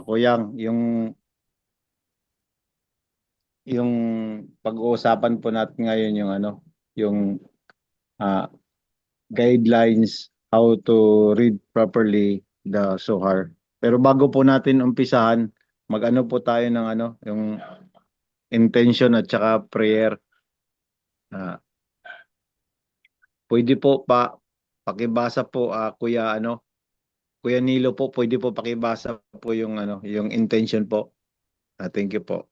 Kuyang, yung pag-uusapan po natin ngayon yung yung ah, guidelines how to read properly the Zohar. Pero bago po natin umpisahan, mag-ano po tayo ng yung intention at saka prayer. Ah, pwede po pakibasa po Kuya Nilo po, pwede po pakibasa po yung yung intention po. Thank you po.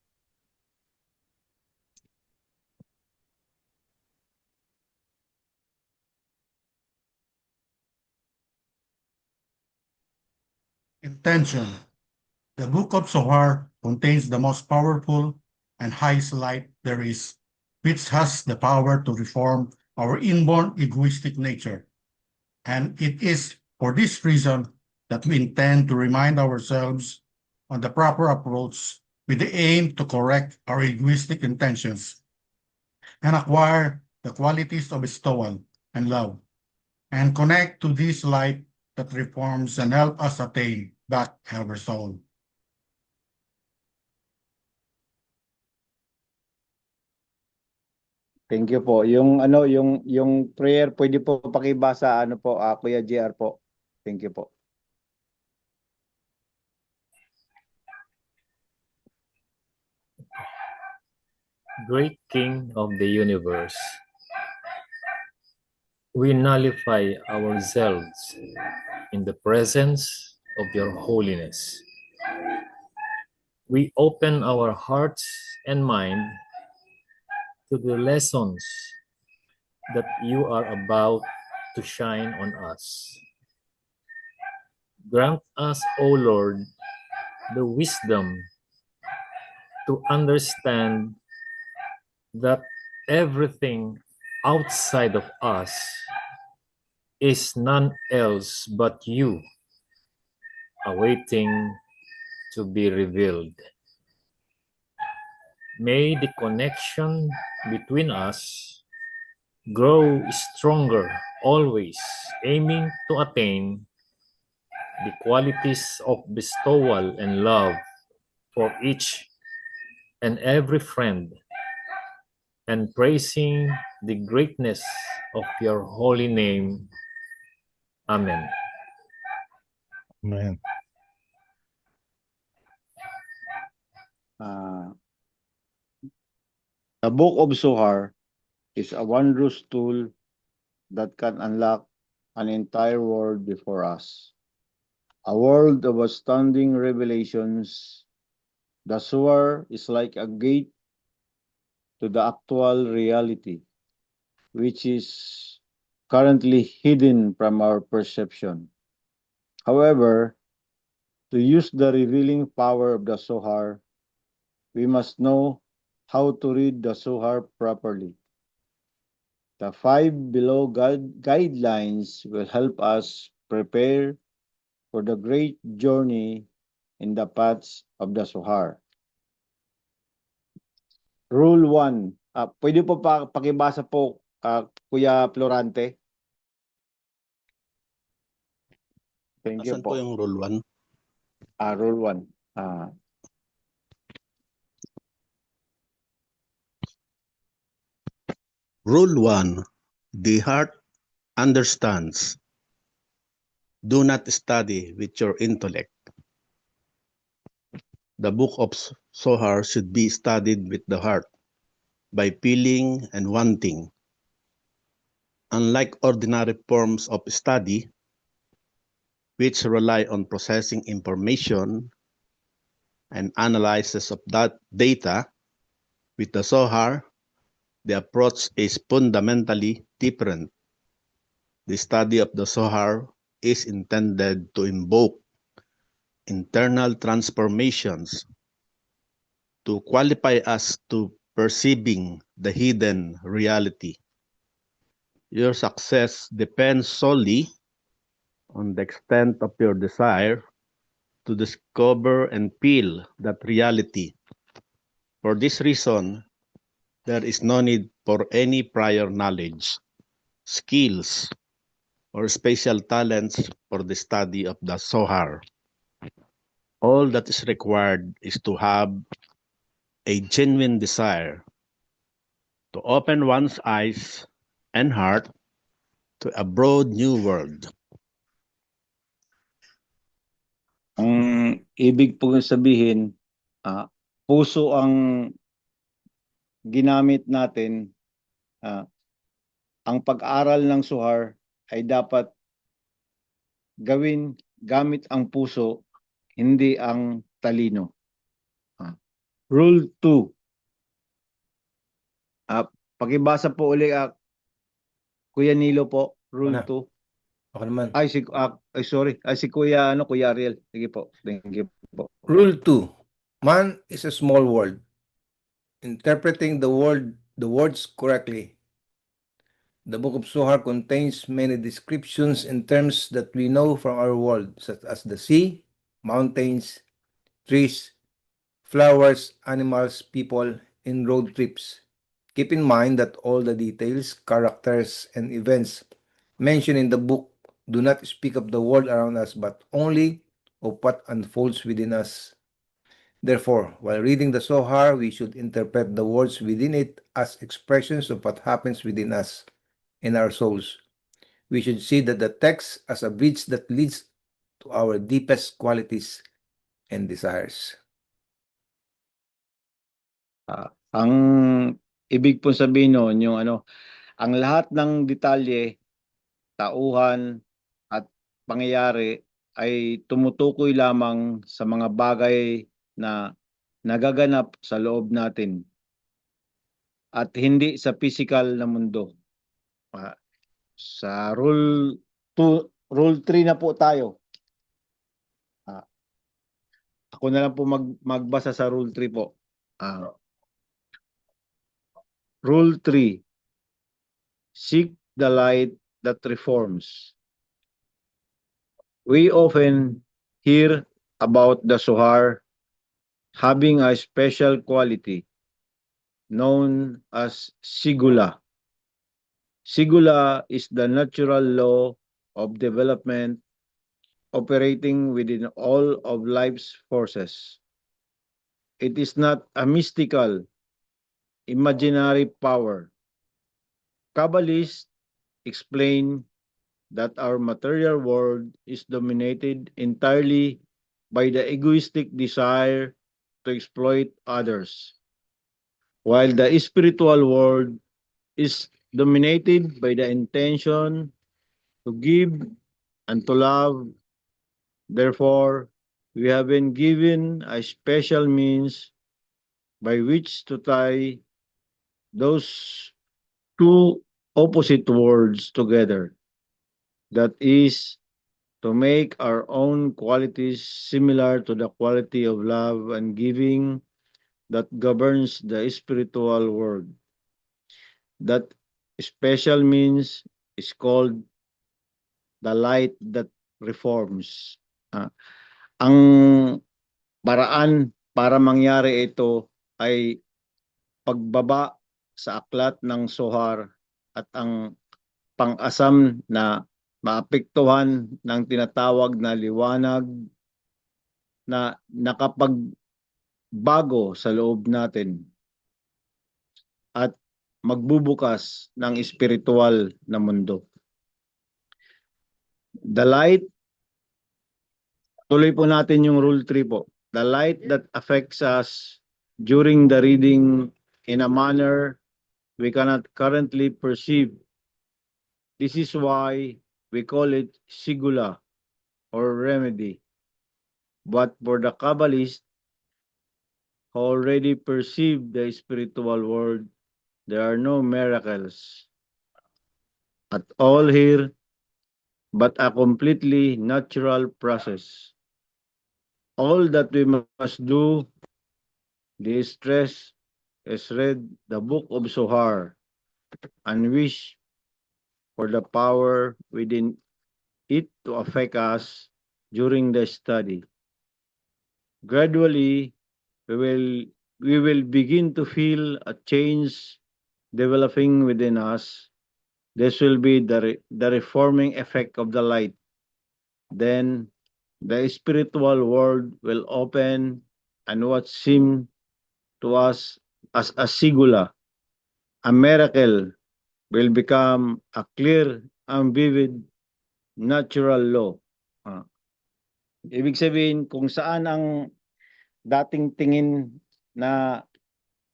Intention. The Book of Zohar contains the most powerful and highest light there is, which has the power to reform our inborn egoistic nature. And it is for this reason that we intend to remind ourselves on the proper approach with the aim to correct our egoistic intentions and acquire the qualities of bestowal and love, and connect to this light that reforms and help us attain back our soul. Thank you po. Yung yung prayer pwede po pakibasa po Kuya JR po. Thank you po. Great King of the universe, we nullify ourselves in the presence of your holiness. We open our hearts and mind to the lessons that you are about to shine on us. Grant us, O Lord, the wisdom to understand that everything outside of us is none else but you, awaiting to be revealed. May the connection between us grow stronger, always aiming to attain the qualities of bestowal and love for each and every friend, and praising the greatness of your holy name. Amen. Amen. The Book of Zohar is a wondrous tool that can unlock an entire world before us. A world of astounding revelations. The Zohar is like a gate to the actual reality, which is currently hidden from our perception. However, to use the revealing power of the Zohar, we must know how to read the Zohar properly. The five below guidelines will help us prepare for the great journey in the paths of the Zohar. Rule 1. Pwede po pakibasa po, Kuya Florante. Thank you Asan po po. yung rule 1? Rule 1. Rule 1. The heart understands. Do not study with your intellect. The book of Zohar should be studied with the heart, by feeling and wanting. Unlike ordinary forms of study, which rely on processing information and analysis of that data, with the Zohar, the approach is fundamentally different. The study of the Zohar is intended to invoke internal transformations to qualify us to perceiving the hidden reality. Your success depends solely on the extent of your desire to discover and feel that reality. For this reason, there is no need for any prior knowledge, skills, or special talents for the study of the Zohar. All that is required is to have a genuine desire to open one's eyes and heart to a broad new world. Ang ibig po sabihin, puso ang ginamit natin. Ang pag-aral ng Sohar ay dapat gawin gamit ang puso, hindi ang talino. Rule 2. Pakibasa po uli, Kuya Nilo po, Rule Wala. 2. Ako naman. Si Kuya Ariel. Sige po. Thank you po. Rule 2. Man is a small world. Interpreting the words correctly. The Book of Sohar contains many descriptions and terms that we know from our world, such as the sea, mountains, trees, flowers, animals, people, and road trips. Keep in mind that all the details, characters, and events mentioned in the book do not speak of the world around us, but only of what unfolds within us. Therefore, while reading the Sohar, we should interpret the words within it as expressions of what happens within us in our souls. We should see that the text as a bridge that leads to our deepest qualities and desires. Ang ibig po sabihin noon, ang lahat ng detalye, tauhan, at pangyayari ay tumutukoy lamang sa mga bagay na nagaganap sa loob natin at hindi sa physical na mundo. Sa rule 3 na po tayo. Ako na lang po magbasa sa rule 3 po. Rule 3. Seek the light that reforms. We often hear about the Sohar having a special quality known as sigula. Sigula is the natural law of development operating within all of life's forces. It is not a mystical, imaginary power. Kabbalists explain that our material world is dominated entirely by the egoistic desire to exploit others, while the spiritual world is dominated by the intention to give and to love. Therefore, we have been given a special means by which to tie those two opposite worlds together. That is, to make our own qualities similar to the quality of love and giving that governs the spiritual world. That special means is called the light that reforms. Ang paraan para mangyari ito ay pagbaba sa aklat ng Sohar at ang pang-asam na maapektuhan ng tinatawag na liwanag na nakapagbago sa loob natin at magbubukas ng espiritual na mundo. The light, tuloy po natin yung rule 3 po. The light that affects us during the reading in a manner we cannot currently perceive. This is why we call it sigula or remedy. But for the Kabbalists who already perceive the spiritual world, there are no miracles at all here, but a completely natural process. All that we must do, the stress, is read the Book of Sohar and wish for the power within it to affect us during the study. Gradually, we will begin to feel a change developing within us. This will be the reforming effect of the light. Then the spiritual world will open, and what seemed to us as a sigula, a miracle, will become a clear and vivid natural law. Ah, ibig sabihin, kung saan ang dating tingin na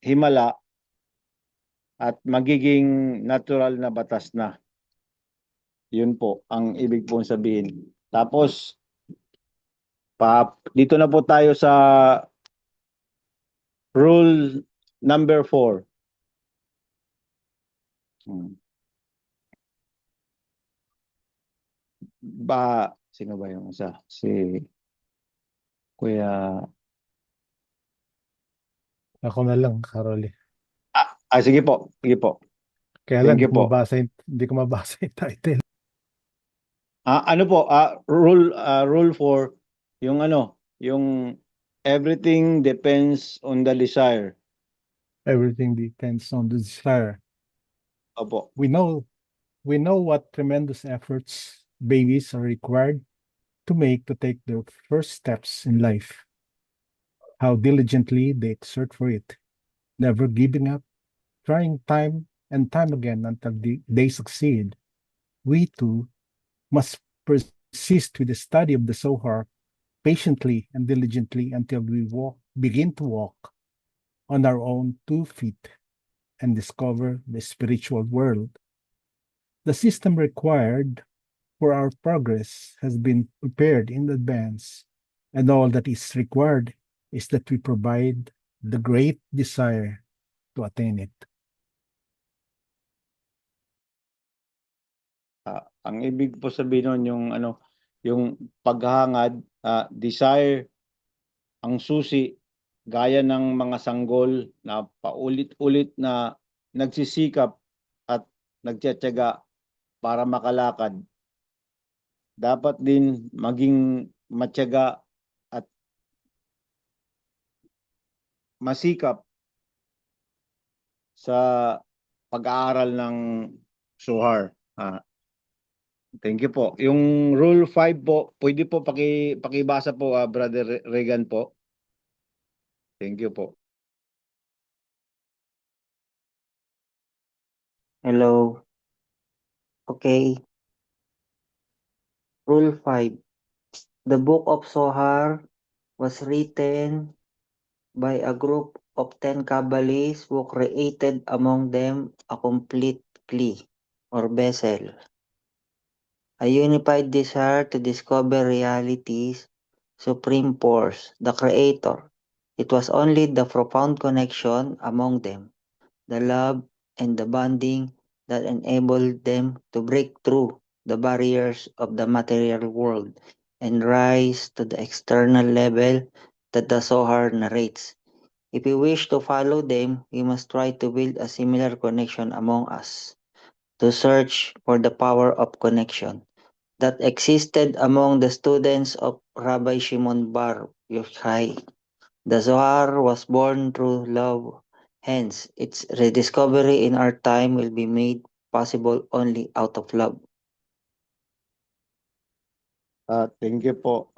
himala at magiging natural na batas na. Yun po ang ibig pong sabihin. Tapos, dito na po tayo sa rule number 4. Sino ba yung isa? Si Kuya... Ako na lang, Caroli. sige po. Sige po. Kaya lang, Thank you po. hindi ko mabasa yung title. Ano po? Rule 4, yung yung everything depends on the desire. Everything depends on the desire. Opo. We know what tremendous efforts babies are required to take their first steps in life. How diligently they exert for it, never giving up, trying time and time again until they succeed. We too must persist with the study of the Zohar patiently and diligently until we begin to walk on our own 2 feet and discover the spiritual world. The system required for our progress has been prepared in advance, and all that is required is that we provide the great desire to attain it. Ang ibig po sabihin nun, yung paghangad, desire, ang susi, gaya ng mga sanggol na paulit-ulit na nagsisikap at nagtsatsaga para makalakad. Dapat din maging matyaga at masikap sa pag-aaral ng Zohar. Thank you po. Yung rule 5 po, pwede po pakibasa po, Brother Regan po. Thank you po. Hello. Okay. Rule 5. The Book of Zohar was written by a group of 10 Kabbalists who created among them a complete kli or vessel, a unified desire to discover reality's supreme force, the Creator. It was only the profound connection among them, the love and the bonding that enabled them to break through the barriers of the material world and rise to the external level that the Zohar narrates. If we wish to follow them, we must try to build a similar connection among us, to search for the power of connection that existed among the students of Rabbi Shimon Bar Yochai. The Zohar was born through love, hence its rediscovery in our time will be made possible only out of love. Thank you po.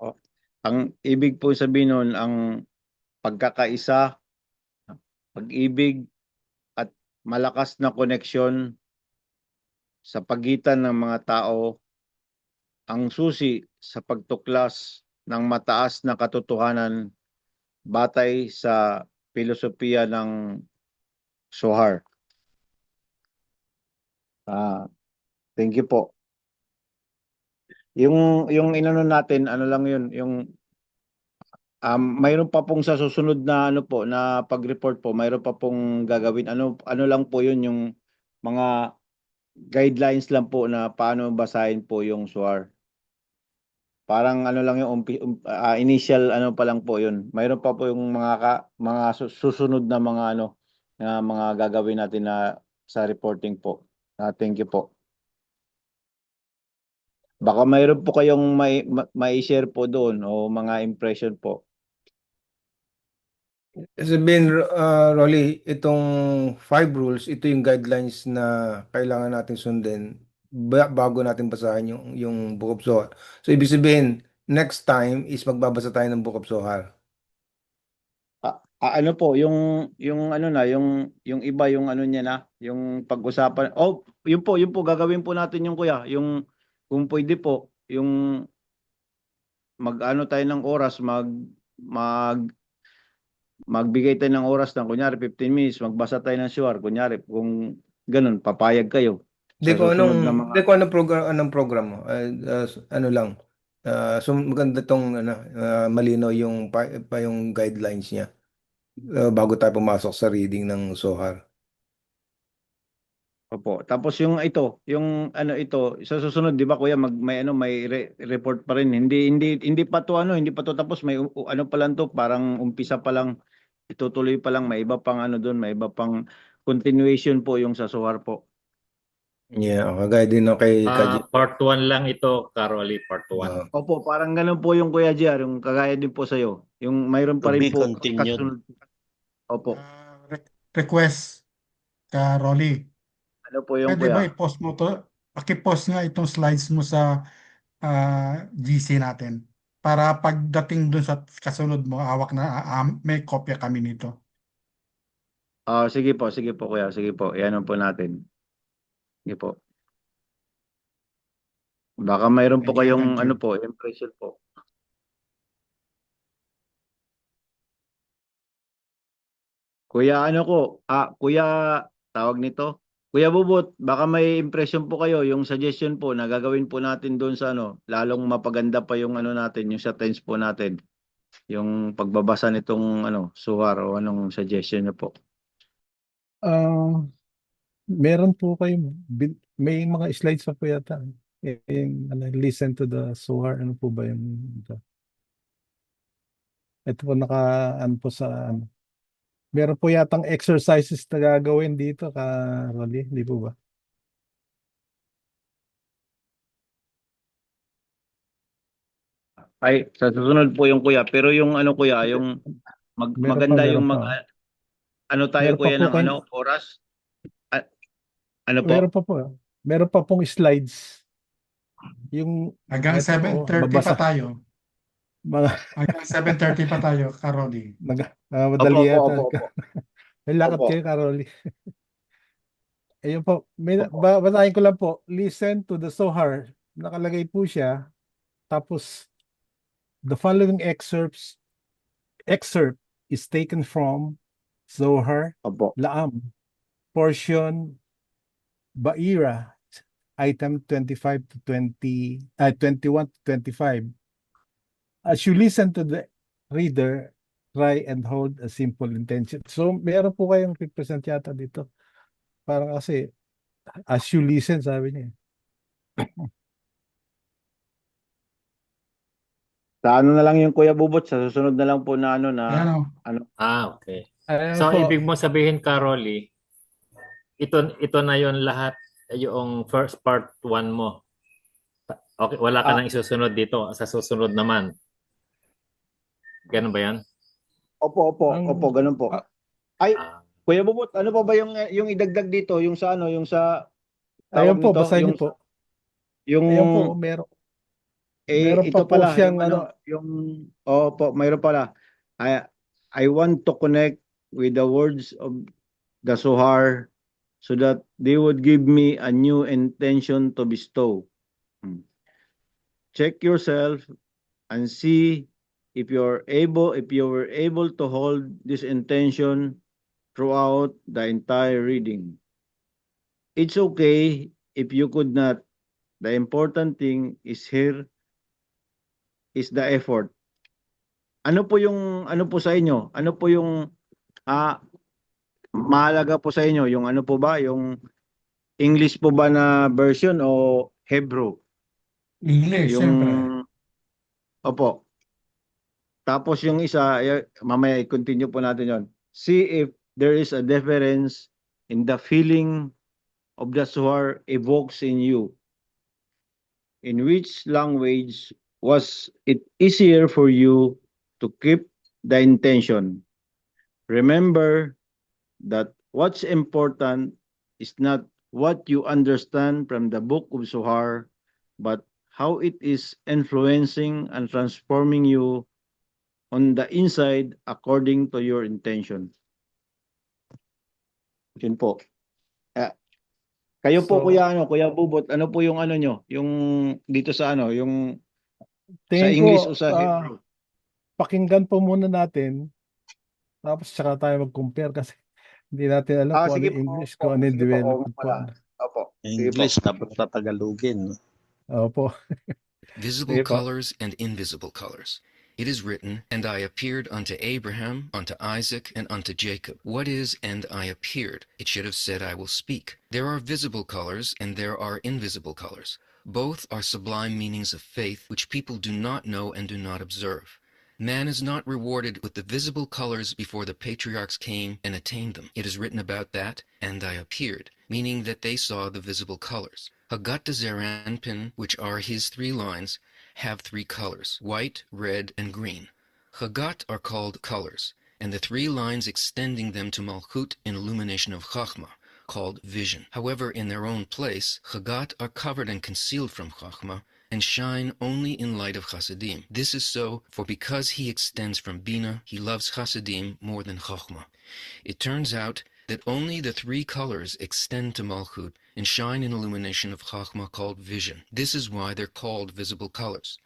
Ang ibig po sabihin nun, ang pagkakaisa, pag-ibig, at malakas na koneksyon sa pagitan ng mga tao, ang susi sa pagtuklas ng mataas na katotohanan batay sa filosofiya ng Zohar. Thank you po. Yung inano natin, ano lang yun, yung mayroon pa pong sa susunod na na pag-report po, mayroon pa pong gagawin. Ano lang po yun, yung mga guidelines lang po na paano basahin po yung Zohar. Parang lang yung initial pa lang po yun. Mayroon pa po yung mga susunod na mga na mga gagawin natin na sa reporting po. Thank you po. Baka mayroon po kayong mai-share po doon o mga impression po. Sabihin, Rolly, itong 5 rules, ito yung guidelines na kailangan natin sundin bago natin basahin yung Book of Zohar. So, ibig sabihin, next time is magbabasa tayo ng Book of Zohar. Ano po, yung ano na, yung iba, yung ano niya na, yung pag-usapan. Oh, yun po, gagawin po natin yung kuya. Yung, kung pwede po, yung mag-ano tayo ng oras, magbigay tayo ng oras ng, kunyari, 15 minutes, magbasa tayo ng Zohar, kunyari, kung ganun, papayag kayo Hindi sa ko susunod na mga... hindi ko anong program mo. Ano lang. So maganda tong malino yung yung guidelines niya. Bago tayo pumasok sa reading ng Zohar. Opo. Tapos yung ito, yung ano ito, sa susunod 'di ba kuya, may report pa rin. Hindi pa to hindi pa to tapos, may ano pa lang to, parang umpisa pa lang, itutuloy pa lang, may iba pang ano doon, may iba pang continuation po yung sa Sohar po. Yeah, kagaya din no kay Kaji. Part 1 lang ito, Caroli, part 1. Opo, parang ganun po yung Kuya JR, yung kagaya din po sa iyo. Yung mayroon pa To rin be po continued. kasunod. Opo. Request ka, Rolly. Ano po yung Pwede ba Kuya? i-post mo to? Paki-post nga itong slides mo sa GC natin. Para pagdating dun sa kasunod mo, hawak na may kopya kami nito. Sige po Kuya, sige po. Iyan po natin. Sige po. Baka mayroon po Thank you, kayong thank you. ano po, impression po. Kuya ano ko, Kuya, tawag nito. Kuya Bubot, baka may impression po kayo, yung suggestion po na gagawin po natin doon sa ano, lalong mapaganda pa yung ano natin, yung sa tense po natin. Yung pagbabasa nitong ano, Suhar, o anong suggestion niyo po. Meron po kayong, may mga slides pa po yata. Listen to the Zohar, ano po ba yung ito? Ito po ano po sa ano. Meron po yatang exercises na gagawin dito, Rolly, di po ba? Ay, sa susunod po yung Kuya, pero yung ano Kuya, yung maganda yung meron pa. ano tayo Meron pa Kuya po ng ano, oras? Ano po? Meron pa po. Meron pa pong slides. Yung Hanggang ito po, 7:30 pa babasa. tayo. Mga Hanggang 7:30 pa tayo, Karoli. madali yata. Opo. May lakad Opo. kayo, Karoli. Ayun po, basahin ko lang po. Listen to the Zohar. Nakalagay po siya. Tapos, the following excerpt is taken from Zohar Opo. Laam, portion Ba'ira, item 25 to 20, 21 to 25. As you listen to the reader, try and hold a simple intention. So, meron po kayong represent yata dito. Parang kasi, as you listen, sabi niya. Sa ano na lang yung Kuya Bubot, sa susunod na lang po na ano Ayan o. ano. Okay. Ayan So, po. ibig mo sabihin, Caroli, ito na yon lahat, yung first part 1 mo. Okay, wala ka nang isusunod dito. Sa susunod naman. Ganun ba yan? Opo, ganun po. Ay, Ah, Kuya Bubot, ano pa ba yung idagdag dito, yung sa ano, yung sa Ayun tawag po, nito, basahin yung niyo po. yung Ayun po, meron ito pa po pala, siyang yung yung opo, mayroon pala. I want to connect with the words of the Zohar so that they would give me a new intention to bestow. Check yourself and see if you were able to hold this intention throughout the entire reading. It's okay if you could not. The important thing is here is the effort. Ano po sa inyo? Ano po yung mahalaga po sa inyo? Yung ano po ba? Yung English po ba na version o Hebrew? English, Yung siyempre. Opo. Tapos yung isa, mamaya i-continue po natin yon. See if there is a difference in the feeling of the Zohar evokes in you. In which language was it easier for you to keep the intention? Remember that what's important is not what you understand from the book of Zohar, but how it is influencing and transforming you on the inside according to your intention. Yun po. Kayo po, So, Kuya Bubot, ano po yung ano nyo? Yung dito sa ano, yung sa tingin English ko, o sa Hebrew? pakinggan po muna natin, tapos saka tayo mag-compare kasi hindi natin alam kung ano Sige yung po. English, kung ano yung Sige po, development po. pala. Opo. Sige po. English tapos tatagalogin. Opo. Visible Sige po. colors and invisible colors. It is written, "And I appeared unto Abraham, unto Isaac, and unto Jacob." What is "and I appeared"? It should have said, "I will speak." There are visible colors and there are invisible colors. Both are sublime meanings of faith which people do not know and do not observe. Man is not rewarded with the visible colors before the patriarchs came and attained them. It is written about that, "And I appeared," meaning that they saw the visible colors. Hagat to Zeranpin, which are his 3 lines, have 3 colors, white, red, and green. Chagat are called colors, and the 3 lines extending them to Malchut in illumination of Chachma, called vision. However, in their own place, Chagat are covered and concealed from Chachma, and shine only in light of Chassidim. This is so, for because he extends from Bina, he loves Chassidim more than Chachma. It turns out that only the 3 colors extend to Malchut and shine in illumination of Chachma called vision. This is why they're called visible colors,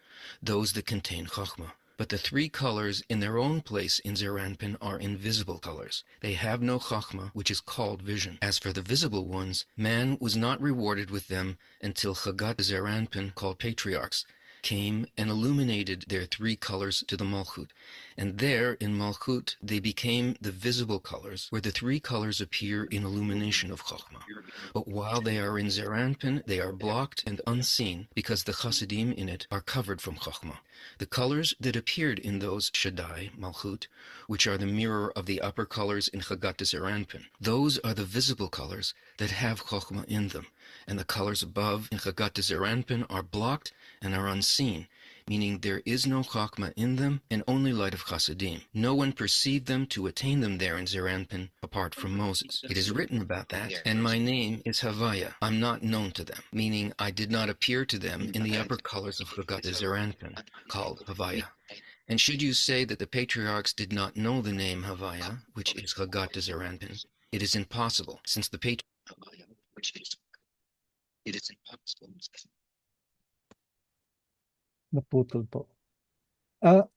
those that contain Chachma. But the 3 colors in their own place in Zeranpin are invisible colors. They have no Chachma, which is called vision. As for the visible ones, man was not rewarded with them until Chagat Zeranpin, called patriarchs, came and illuminated their 3 colors to the Malchut. And there, in Malchut, they became the visible colors, where the 3 colors appear in illumination of Chachma. But while they are in Zeranpin, they are blocked and unseen, because the Chassidim in it are covered from Chachma. The colors that appeared in those Shaddai, Malchut, which are the mirror of the upper colors in Chagat Zeranpin, those are the visible colors that have Chachma in them, and the colors above in Chagat Zeranpin are blocked and are unseen, meaning there is no Chachma in them and only light of Chassidim. No one perceived them to attain them there in Zeranpin apart from Moses. It is written about that, "And my name is Havaya. I'm not known to them," meaning I did not appear to them in the upper colors of Chagat Zeranpin, called Havaya. And should you say that the patriarchs did not know the name Havaya, which is Chagat Zeranpin, it is impossible, since the Naputol po.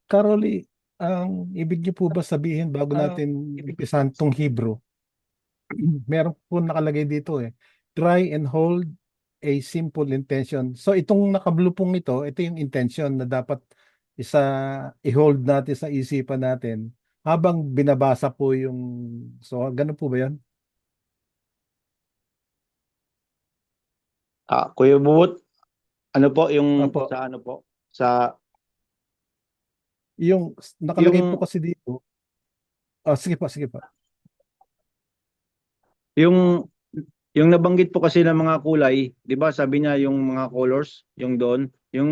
Caroli, ang ibig niyo po ba sabihin bago natin umpisahan tong Hebrew? Meron po nakalagay dito try and hold a simple intention. So itong naka-blue pong ito yung intention na dapat i-hold natin sa isipan natin habang binabasa po yung, so ganun po ba yan? Kuya Bubot, ano po yung Apo. sa ano po? Sa Yung nakalagay Yung- po kasi dito. Sige pa. yung nabanggit po kasi ng mga kulay, 'di ba? Sabi niya yung mga colors, yung doon, yung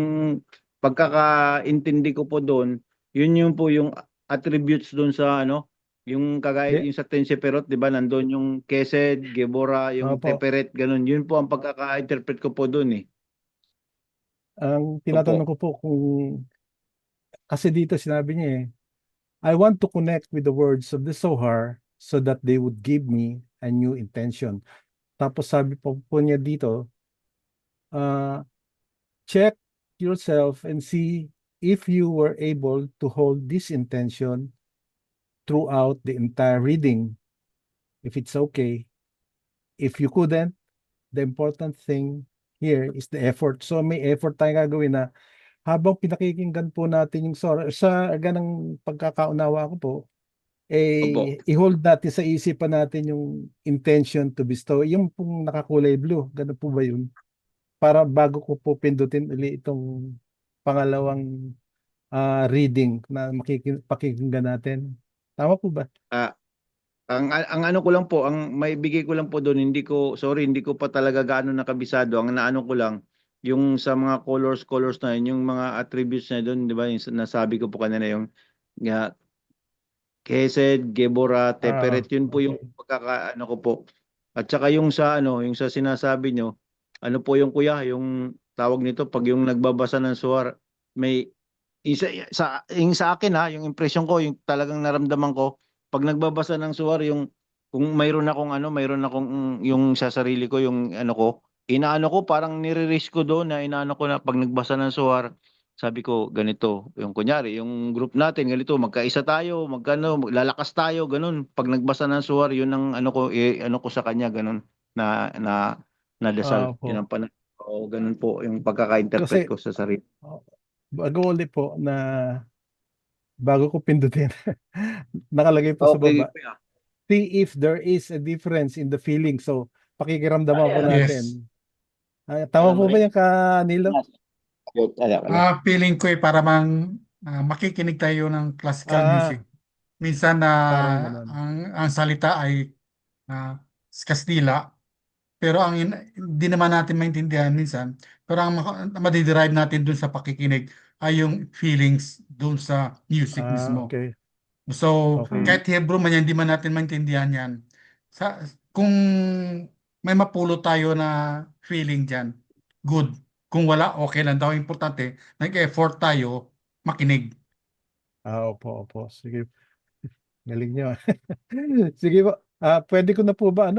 pagkakaintindi ko po doon, yun po yung attributes doon sa ano, yung kagaya Di- yung sa Ten Sephirot, 'di ba? Nandoon yung Kesed, Gebora, yung Opo. Teferet, ganun. Yun po ang pagkaka-interpret ko po doon Ang tinatanong ko po kung, kasi dito sinabi niya I want to connect with the words of the Zohar so that they would give me a new intention. Tapos sabi po niya dito, check yourself and see if you were able to hold this intention throughout the entire reading. If it's okay. If you couldn't, the important thing here is the effort. So may effort tayong gagawin na habang pinakikinggan po natin yung sa ganang pagkakaunawa ko po, Opo. i-hold natin sa isipan natin yung intention to bestow. Yung pong nakakulay blue, ganun po ba yun? Para bago ko po pindutin uli itong pangalawang reading na pakikinggan natin. Tama po ba? Ang ano ko lang po, ang maibigay ko lang po doon, hindi ko pa talaga gaano nakabisado. Ang naano ko lang, yung sa mga colors na yun, yung mga attributes na doon, di ba? Yung nasabi ko po kanina yung Kesed, Gebora, Teferet, yun po yung pagkakaano ko po. At saka yung sa yung sa sinasabi nyo, ano po yung kuya, yung tawag nito, pag yung nagbabasa ng suwar, may yung sa akin ha, yung impression ko, yung talagang naramdaman ko, pag nagbabasa ng suwar, yung kung mayroon akong yung sa sarili ko, yung ano ko, inaano ko, parang nire-risk ko doon na inaano ko na pag nagbasa ng suwar, sabi ko, ganito, yung kunyari, yung group natin, ganito, magkaisa tayo, lalakas tayo, ganun. Pag nagbasa ng suwar, yun ang ano ko, ano ko sa kanya, ganun, na dasal. Yun po. ang ganun po, yung pagkaka-interpret Kasi ko sa sarili. bago ulit po na bago ko pindutin, nakalagay po sa Okay, baba, see if there is a difference in the feeling. So, pakikiramdaman po Yes. natin. Tama po ba yung kanilo? Feeling ko para makikinig tayo ng classical music. Minsan Parang ganun. ang salita ay sa Kastila, pero hindi naman natin maintindihan minsan, pero ang madiderive natin dun sa pakikinig ay yung feelings dun sa music mismo. Okay. So, Okay. kahit Hebrew man yan, hindi man natin maintindihan yan. Kung may mapulot tayo na feeling dyan, good. Kung wala, okay lang daw. Importante, nag-effort tayo, makinig. Opo. Sige. Galing nyo. Sige po. Pwede ko na po ba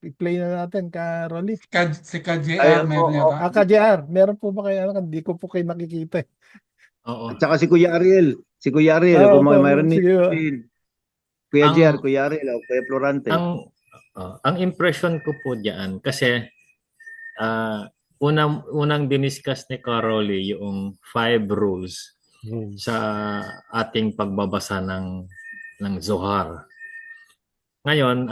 i-play na natin ka Rolly? Si KJR, Ayun po, meron yata. KJR, meron po ba kayo? Hindi ko po kayo nakikita. Oo. At saka si Kuya Ariel. Si Kuya Ariel, kung Opo, mayroon sige po. din. Kuya Ang- JR, Kuya Ariel, o Kuya Florante. Ang impression ko po diyan kasi unang diniscuss ni Caroli yung 5 rules sa ating pagbabasa ng Zohar. Ngayon,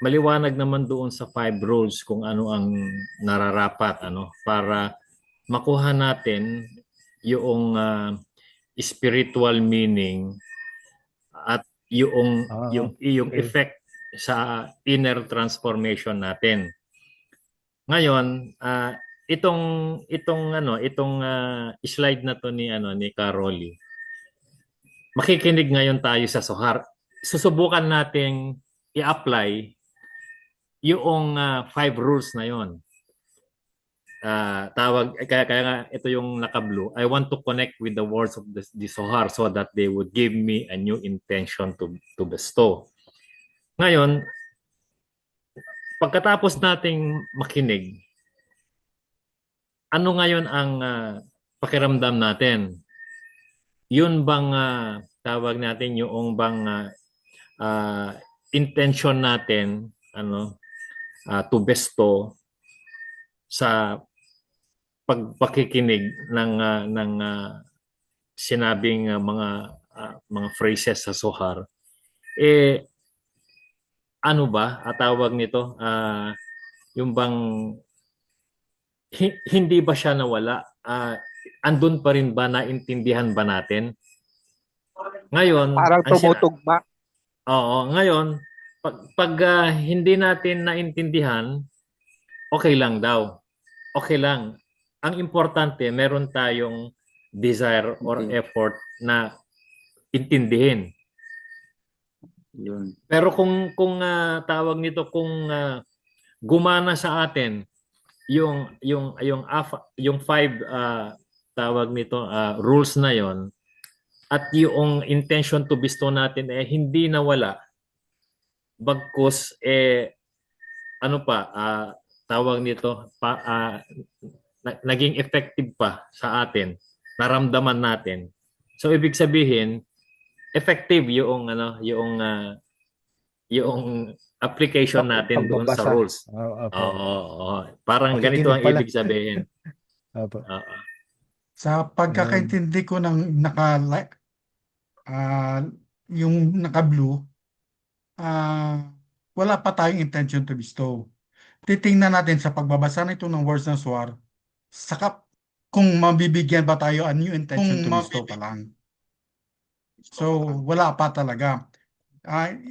maliwanag naman doon sa 5 rules kung ano ang nararapat para makuha natin yung spiritual meaning at yung okay. effect sa inner transformation natin. Ngayon, itong slide na to ni Caroli. Makikinig ngayon tayo sa Zohar. Susubukan nating i-apply yung 5 rules na yon. Kaya nga ito yung naka-blue. I want to connect with the words of the Zohar so that they would give me a new intention to bestow. Ngayon, pagkatapos nating makinig, ano ngayon ang pakiramdam natin? Yun bang tawag natin yung bang intention natin to bestow sa pagpakikinig ng sinabing mga phrases sa Zohar, ano ba tawag nito? Yung bang hindi ba siya nawala? Andun pa rin ba, naintindihan ba natin? Ngayon, Parang tumutugma. Oo, ngayon pag hindi natin naintindihan, okay lang daw. Okay lang. Ang importante, meron tayong desire or effort na intindihin. Yun. Pero kung tawag nito, kung gumana sa atin yung 5 tawag nito rules na yon, at yung intention to bestow natin hindi nawala, bagkus tawag nito naging effective pa sa atin, naramdaman natin. So ibig sabihin, effective yung application natin doon sa Pagbabasa. rules. Oo. Parang ganito ang Makikinig pala. ibig sabihin. Opo. Sa pagkakaintindi ko ng yung naka-blue, wala pa tayong intention to bestow. Titingnan natin sa pagbabasa nito ng words ng Zohar, saka kung mabibigyan ba tayo a new intention to bestow pa lang. So, wala pa talaga.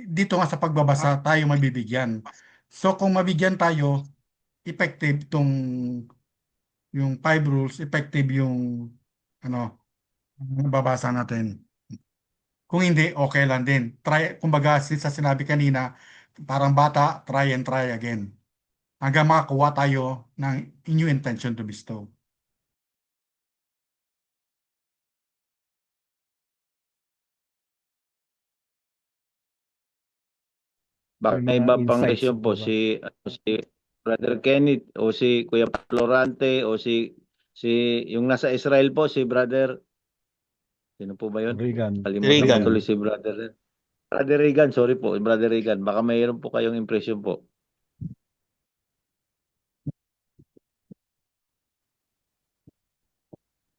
Dito nga sa pagbabasa tayo mabibigyan. So, kung mabigyan tayo, effective yung 5 rules, effective yung babasa natin. Kung hindi, okay lang din. Try, kumbaga, sa sinabi kanina, parang bata, try and try again. hanggang makakuha tayo ng inyong intention to bestow. Baka May may mga iba pang insights question po po ba? si Brother Kenneth o si Kuya Florante o si yung nasa Israel po si Brother sino po ba yun? Regan. Kalimutan ko Regan. tuloy si Brother. Brother Regan, sorry po, Brother Regan. Baka mayroon po kayong impression po.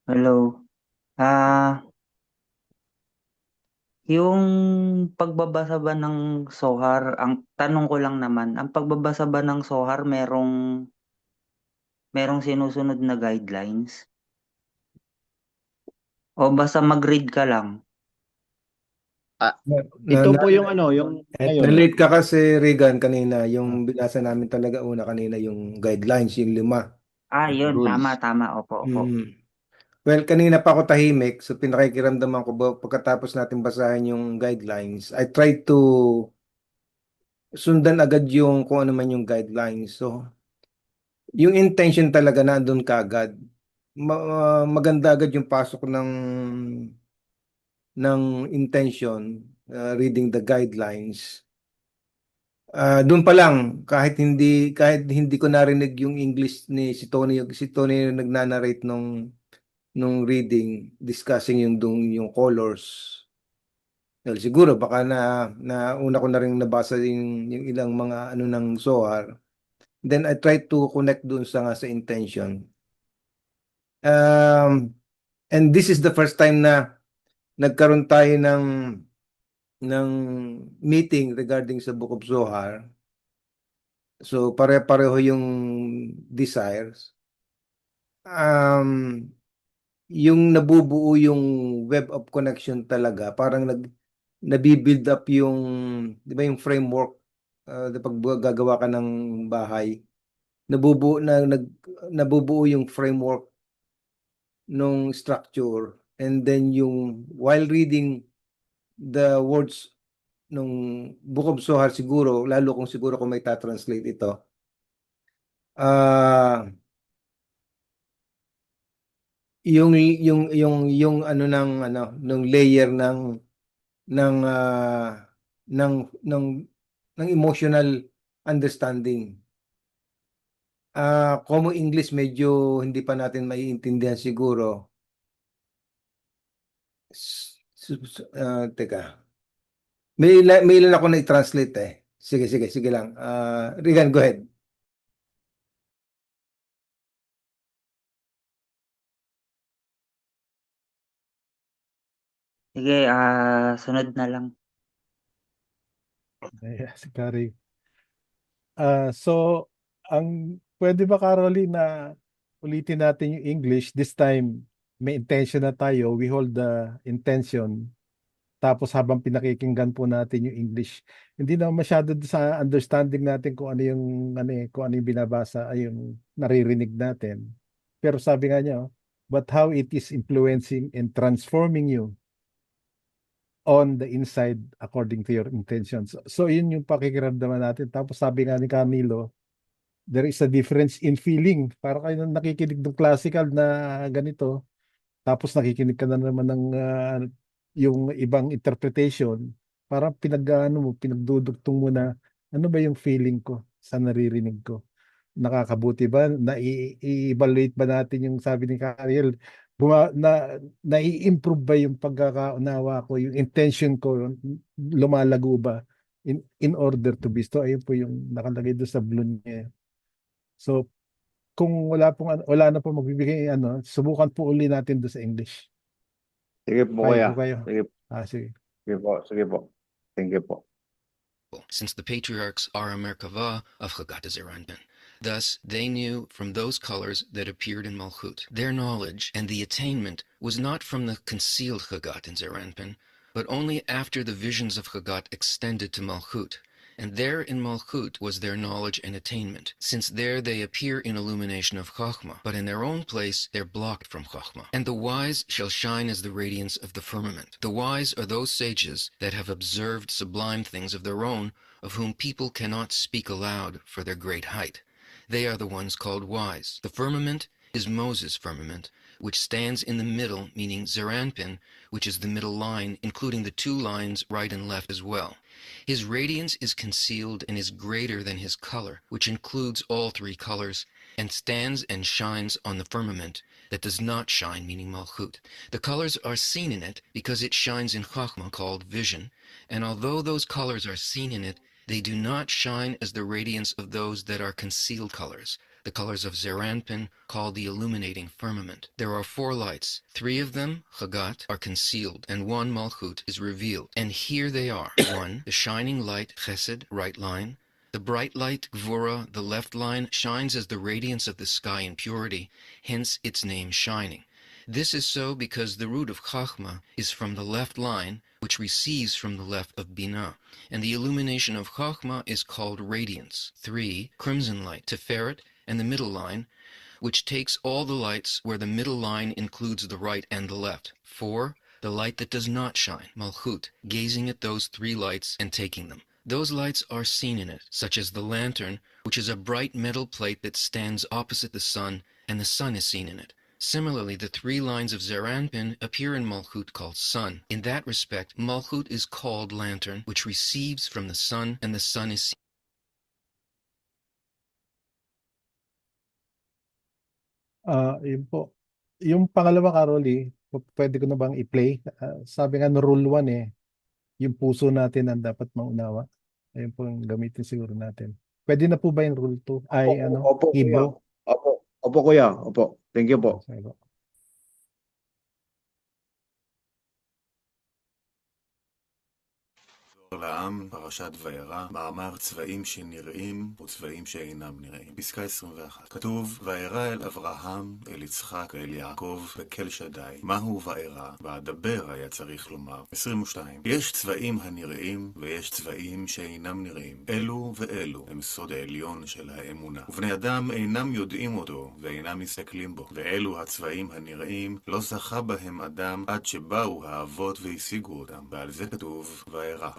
Hello. Yung pagbabasa ba ng SOHAR, ang tanong ko lang naman, ang pagbabasa ba ng SOHAR merong sinusunod na guidelines? O basta mag-read ka lang? Ito po yung ano, yung ngayon. Na-late ka kasi, Regan, kanina. Yung binasa namin talaga una kanina, yung guidelines, yung 5. Yun, Rules. tama, opo. Well, kanina pa ako tahimik, so pinakikiramdaman ko ba pagkatapos natin basahin yung guidelines, I tried to sundan agad yung kung ano man yung guidelines. So, yung intention talaga nandun kaagad. Maganda agad yung pasok ng intention, reading the guidelines. Doon pa lang kahit hindi ko narinig yung English ni si Tony yung nagnanarrate nung reading discussing yung colors. Well, siguro baka na una ko na rin nabasa yung ilang mga ano ng SOHAR. Then I try to connect doon sa intention. And this is the first time na nagkaroon tayo ng meeting regarding sa Book of SOHAR. So pare-pareho yung desires. Yung nabubuo yung web of connection talaga, parang nabibuild up yung, di ba yung framework, pag gagawa ka ng bahay, nabubuo yung framework nung structure, and then yung while reading the words nung Book of SOHAR siguro, lalo siguro kung may ta-translate ito, yung ano ng layer ng emotional understanding. Common English medyo hindi pa natin maiintindihan siguro. Teka. May ilan ako na i-translate eh. Sige lang. Regan, go ahead. Sige, sunod na lang. Si Kari. So, pwede ba, Caroline, na ulitin natin yung English? This time, may intention na tayo. We hold the intention. Tapos habang pinakikinggan po natin yung English, hindi na masyado sa understanding natin kung ano yung binabasa, ay yung naririnig natin. Pero sabi nga niya, but how it is influencing and transforming you on the inside according to your intentions. So yun yung pakikiramdaman natin. Tapos sabi nga ni Camilo, there is a difference in feeling. Para kayo nakikinig ng classical na ganito, tapos nakikinig ka na naman ng yung ibang interpretation, parang pinagdudugtong mo na ano ba yung feeling ko sa naririnig ko. Nakakabuti ba? I-evaluate ba natin yung sabi ni Kariel? Nai-improve ba yung pagkakaunawa ko, yung intention ko, lumalago ba in order to bestow? Ayun po yung nakalagay doon sa blue niya. So, kung wala na po magbibigay, subukan po uli natin doon sa English. Sige po, Kaya kuya. po kayo. Sige, Sige. sige po. Thank you po. Since the patriarchs are a Merkava of Chagat Zeranpin. Thus, they knew from those colors that appeared in Malchut. Their knowledge and the attainment was not from the concealed Chagat in Zeranpin, but only after the visions of Chagat extended to Malchut. And there in Malchut was their knowledge and attainment, since there they appear in illumination of Chokhmah, but in their own place they're blocked from Chokhmah. And the wise shall shine as the radiance of the firmament. The wise are those sages that have observed sublime things of their own, of whom people cannot speak aloud for their great height. They are the ones called wise. The firmament is Moses' firmament, which stands in the middle, meaning Zeranpin, which is the middle line, including the two lines right and left as well. His radiance is concealed and is greater than his color, which includes all three colors, and stands and shines on the firmament that does not shine, meaning Malchut. The colors are seen in it because it shines in Chachma, called vision, and although those colors are seen in it, they do not shine as the radiance of those that are concealed colors, the colors of Zeranpin, called the illuminating firmament. There are 4 lights. 3 of them, Chagat, are concealed, and 1, Malchut, is revealed. And here they are. 1, the shining light, Chesed, right line. The bright light, Gvura, the left line, shines as the radiance of the sky in purity, hence its name shining. This is so because the root of Chachma is from the left line, which receives from the left of Binah, and the illumination of Chachma is called radiance. 3, crimson light, Tiferet, and the middle line, which takes all the lights where the middle line includes the right and the left. 4, the light that does not shine, Malchut, gazing at those 3 lights and taking them. Those lights are seen in it, such as the lantern, which is a bright metal plate that stands opposite the sun, and the sun is seen in it. Similarly, the 3 lines of Zeranpin appear in Malchut called sun. In that respect, Malchut is called lantern, which receives from the sun, and the sun is seen. Yun po. Yung pangalawa, Carol, pwede ko na bang i-play? Sabi nga no rule 1 yung puso natin ang dapat maunawa. Ayun po yung gamitin siguro natin. Pwede na po ba yung rule 2? Ay, Opo, kuya. Hebrew? Opo, kuya. Opo. Thank you po. Sige po. לעם, פרשת וירא, מאמר צבעים שנראים וצבעים שאינם נראים. פסקה 21. כתוב, וירא אל אברהם, אל יצחק ואל יעקב בכל שדי. מהו וירא? ואדבר היה צריך לומר. 22. יש צבעים הנראים ויש צבעים שאינם נראים. אלו ואלו הם סוד העליון של האמונה. ובני אדם אינם יודעים אותו ואינם מסתכלים בו. ואלו הצבעים הנראים לא זכה בהם אדם עד שבאו האבות והשיגו אותם. ועל זה כתוב, וירא.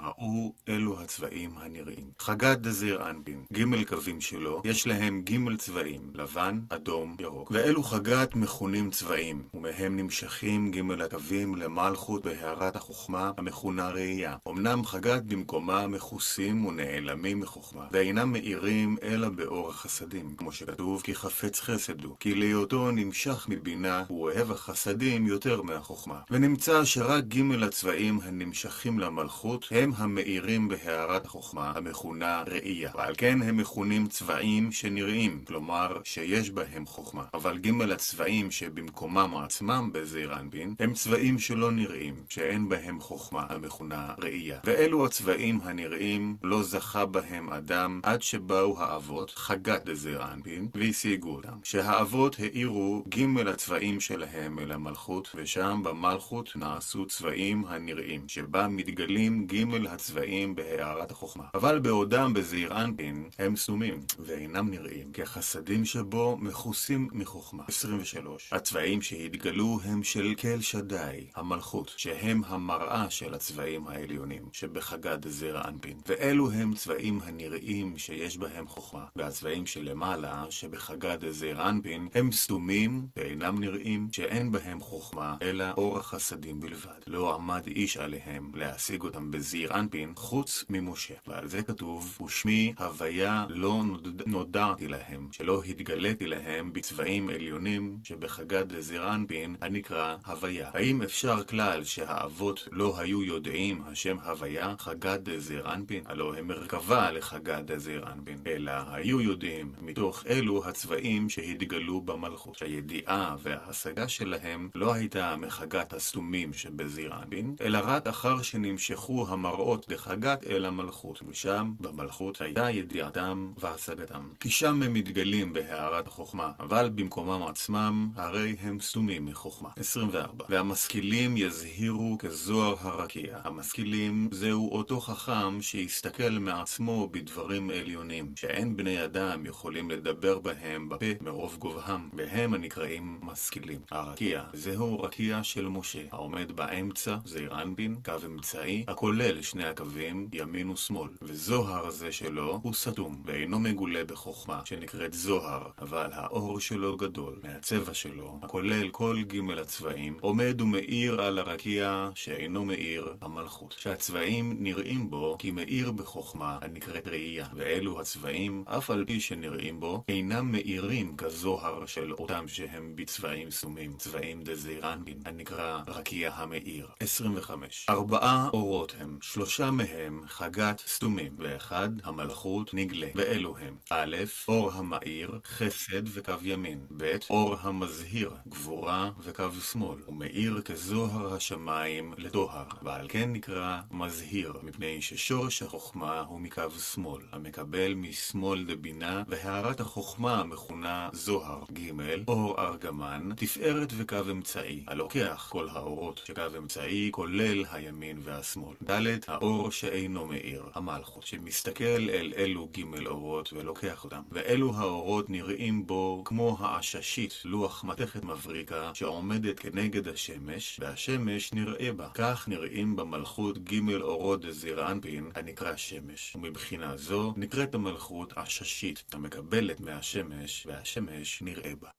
אלו הצבעים הנראים. חגת דזיר אנפין, ג' קווים שלו, יש להם ג' צבעים, לבן, אדום, ירוק. ואלו חגת מכונים צבעים, ומהם נמשכים ג' הקווים למלכות בהערת החוכמה המכונה ראייה. אמנם חגת במקומה מכוסים ונעלמים מחוכמה, ואינם מאירים אלא באור החסדים, כמו שכתוב, כי חפץ חסד הוא, כי להיותו נמשך מבינה, הוא אוהב החסדים יותר מהחוכמה. ונמצא שרק ג' הצבעים הנמשכים למלכות הם המאירים בהערת החוכמה המכונה ראייה, ועל כן הם מכונים צבעים שנראים, כלומר שיש בהם חוכמה. אבל ג' הצבעים שבמקומם עצמם בזעיר אנפין הם צבעים שלא נראים, שאין בהם חוכמה המכונה ראייה. ואלו הצבעים הנראים לא זכה בהם אדם עד שבאו האבות, חגת דזעיר אנפין, והשיגו אותם. שהאבות האירו ג' הצבעים שלהם אל המלכות, ושם במלכות נעשו צבעים הנראים, שבה מתגלים ג' הצבעים בהערת החוכמה. אבל בעודם בזעיר אנפין הם סתומים ואינם נראים, כי החסדים שבו מכוסים מחוכמה. 23. הצבעים שהתגלו הם של כל שדי, המלכות, שהם המראה של הצבעים העליונים, שבחגת דזעיר אנפין. ואלו הם צבעים הנראים שיש בהם חוכמה. והצבעים שלמעלה, שבחגת דזעיר אנפין, הם סתומים ואינם נראים, שאין בהם חוכמה, אלא אור החסדים בלבד. לא עמד איש עליהם להשיג אותם בזעיר אנפין, חוץ ממשה. ועל זה כתוב, ושמי הוויה לא נודעתי להם, שלא התגליתי להם בצבעים עליונים שבחגת דזעיר אנפין הנקרא הוויה. האם אפשר כלל שהאבות לא היו יודעים השם הוויה, חגת דזעיר אנפין? הלא הם מרכבה לחגת דזעיר אנפין, אלא היו יודעים מתוך אלו הצבעים שהתגלו במלכות. הידיעה וההשגה שלהם לא הייתה מחגת הסתומים שבזעיר אנפין, אלא רק אחר שנמשכו המראות לחגת אל המלכות, ושם במלכות הייתה ידיעתם והשגתם. כי שם הם מתגלים בהערת החוכמה, אבל במקומם עצמם הרי הם סתומים מחוכמה. 24. והמשכילים יזהירו כזוהר הרקיע. המשכילים זהו אותו חכם שיסתכל מעצמו בדברים עליונים, שאין בני אדם יכולים לדבר בהם בפה מרוב גובהם, והם הנקראים משכילים. הרקיע זהו רקיע של משה, העומד באמצע, זעיר אנפין, קו אמצעי, הכולל שני שני הקווים ימין ושמאל, וזוהר זה שלו הוא סתום, ואינו מגולה בחוכמה, שנקראת זוהר, אבל האור שלו גדול, מהצבע שלו, הכולל כל ג' הצבעים, עומד ומאיר על הרקיע שאינו מאיר המלכות, שהצבעים נראים בו כי מאיר בחוכמה הנקראת ראייה, ואלו הצבעים, אף על פי שנראים בו, אינם מאירים כזוהר של אותם שהם בצבעים סומים, צבעים דזעירנטין, הנקרא רקיע המאיר. 25. 4 אורות הם, 3 מהם חגת סתומים, ואחד המלכות נגלה, ואלו הם: א', אור המאיר, חסד וקו ימין, ב', אור המזהיר, גבורה וקו שמאל, ומאיר כזוהר השמיים לטוהר, ועל כן נקרא מזהיר, מפני ששורש החוכמה הוא מקו שמאל, המקבל משמאל דבינה, והארת החוכמה מכונה זוהר. ג', אור ארגמן, תפארת וקו אמצעי, הלוקח כל האורות שקו אמצעי כולל הימין והשמאל. ד', האור שאינו מאיר, המלכות, שמסתכל אל אלו ג' אורות ולוקח אותם, ואלו האורות נראים בו כמו העששית, לוח מתכת מבריקה שעומדת כנגד השמש, והשמש נראה בה. כך נראים במלכות ג' אורות דזעירנטין הנקרא שמש, ומבחינה זו נקראת המלכות עששית, המקבלת מהשמש, והשמש נראה בה.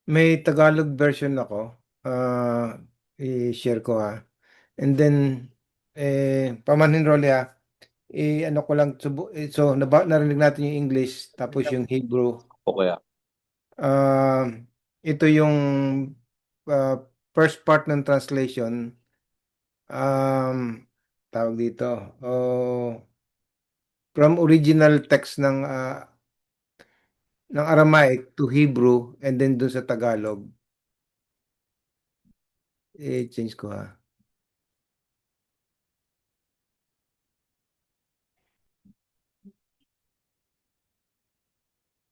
May Tagalog version ako. I-share ko ha. And then, pamanhin Rolly ha. Ano ko lang, so narinig natin yung English, tapos yung Hebrew. Okay. Ito yung first part ng translation. Tawag dito. From original text ng Aramaic to Hebrew and then dun sa Tagalog. I-change ko ha.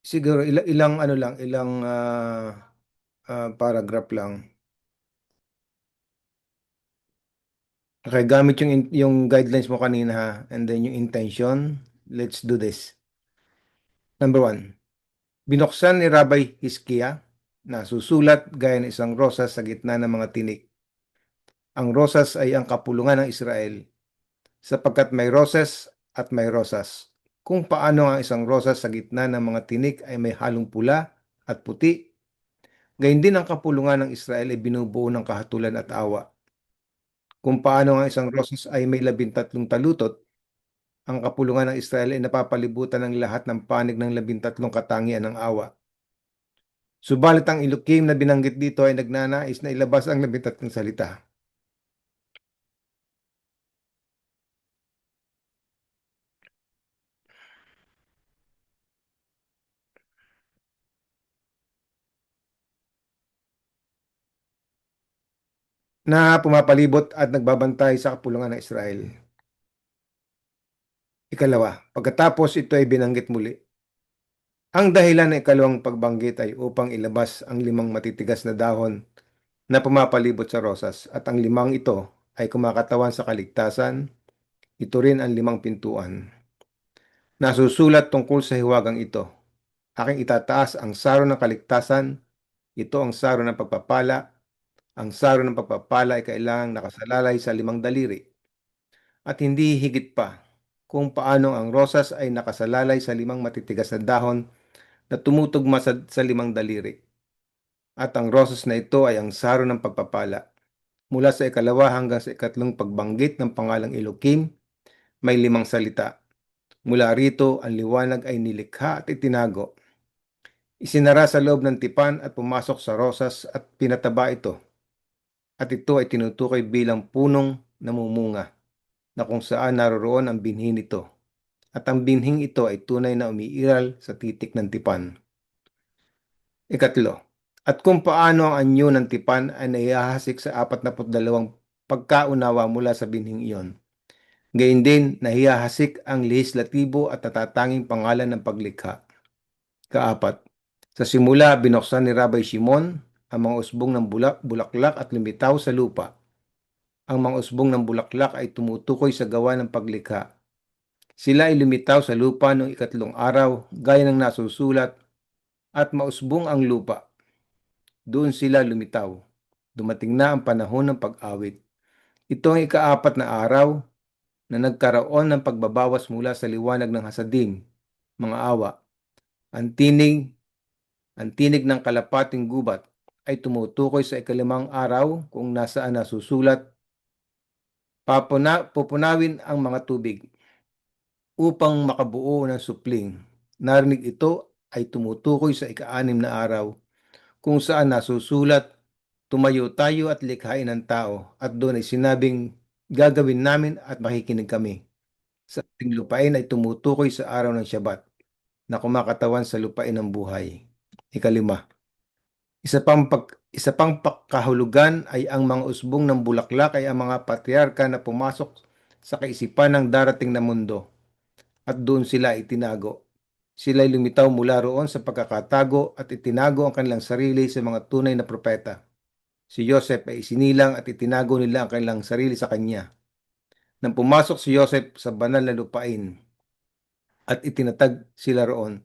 Siguro ilang ano lang, ilang paragraph lang. Okay, gamit yung guidelines mo kanina ha, and then yung intention. Let's do this. Number 1. Binuksan ni Rabbi Hizkiah na susulat gaya ng isang rosas sa gitna ng mga tinik. Ang rosas ay ang kapulungan ng Israel, sapagkat may roses at may rosas. Kung paano ang isang rosas sa gitna ng mga tinik ay may halong pula at puti, gayon din ang kapulungan ng Israel ay binubuo ng kahatulan at awa. Kung paano ang isang rosas ay may 13 talutot, ang kapulungan ng Israel ay napapalibutan ng lahat ng panig ng 13 katangian ng awa. Subalit ang Elohim na binanggit dito ay nagnanais na ilabas ang 13 salita. Na pumapalibot at nagbabantay sa kapulungan ng Israel. Ikalawa, pagkatapos ito ay binanggit muli. Ang dahilan ng ikalawang pagbanggit ay upang ilabas ang 5 matitigas na dahon na pumapalibot sa rosas, at ang 5 ito ay kumakatawan sa kaligtasan. Ito rin ang 5 pintuan. Nasusulat tungkol sa hiwagang ito. Aking itataas ang saro ng kaligtasan. Ito ang saro ng pagpapala. Ang saro ng pagpapala ay kailangang nakasalalay sa 5 daliri. At hindi higit pa kung paano ang rosas ay nakasalalay sa 5 matitigas na dahon na tumutugma sa 5 daliri. At ang rosas na ito ay ang saro ng pagpapala. Mula sa ikalawa hanggang sa ikatlong pagbanggit ng pangalang Elohim, may 5 salita. Mula rito, ang liwanag ay nilikha at itinago. Isinara sa loob ng tipan at pumasok sa rosas at pinataba ito. At ito ay tinutukoy bilang punong namumunga, na kung saan naroroon ang binhi nito. At ang binhing ito ay tunay na umiiral sa titik ng tipan. Ikatlo, at kung paano ang anyo ng tipan ay naihahasik sa 42 pagkaunawa mula sa binhing iyon. Gayun din, nahihahasik ang lehislatibo at natatanging pangalan ng paglikha. Kaapat, sa simula binuksan ni Rabbi Shimon ang mga usbong ng bulaklak at lumitaw sa lupa. Ang mga usbong ng bulaklak ay tumutukoy sa gawa ng paglikha. Sila ay lumitaw sa lupa noong 3 araw, gaya ng nasusulat, at mausbong ang lupa. Doon sila lumitaw. Dumating na ang panahon ng pag-awit. Ito ang ika-4 na araw na nagkaroon ng pagbabawas mula sa liwanag ng hasadim, mga awa. Ang tinig ng kalapating gubat ay tumutukoy sa ika-5 araw kung nasaan nasusulat, pupunawin ang mga tubig upang makabuo ng supling. Narinig ito ay tumutukoy sa ika-6 na araw kung saan nasusulat, tumayo tayo at likhain ang tao, at doon ay sinabing gagawin namin at makikinig kami. Sa ating lupain ay tumutukoy sa araw ng Syabat na kumakatawan sa lupain ng buhay. Ika-5. Isa pang kahulugan ay ang mga usbong ng bulaklak ay ang mga patriarka na pumasok sa kaisipan ng darating na mundo at doon sila itinago. Sila'y lumitaw mula roon sa pagkakatago at itinago ang kanilang sarili sa mga tunay na propeta. Si Joseph ay isinilang at itinago nila ang kanilang sarili sa kanya. Nang pumasok si Joseph sa banal na lupain at itinatag sila roon,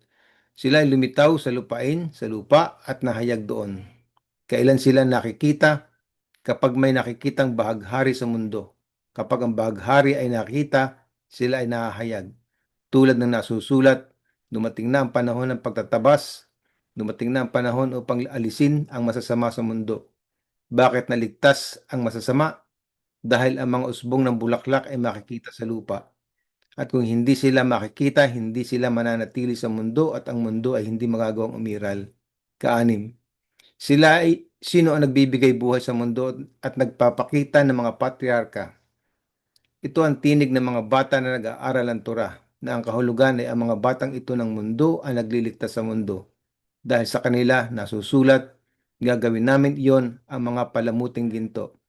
sila ay lumitaw sa lupa at nahayag doon. Kailan sila nakikita? Kapag may nakikitang bahaghari sa mundo. Kapag ang bahaghari ay nakita, sila ay nahahayag. Tulad ng nasusulat, dumating na ang panahon ng pagtatabas, dumating na ang panahon upang alisin ang masasama sa mundo. Bakit naligtas ang masasama? Dahil ang mga usbong ng bulaklak ay makikita sa lupa. At kung hindi sila makikita, hindi sila mananatili sa mundo at ang mundo ay hindi magagawang umiral. Ka-6. Sino ang nagbibigay buhay sa mundo at nagpapakita ng mga patriarka? Ito ang tinig ng mga bata na nag-aaral ng Torah, na ang kahulugan ay ang mga batang ito ng mundo ang nagliligtas sa mundo. Dahil sa kanila nasusulat, gagawin namin iyon ang mga palamuting ginto.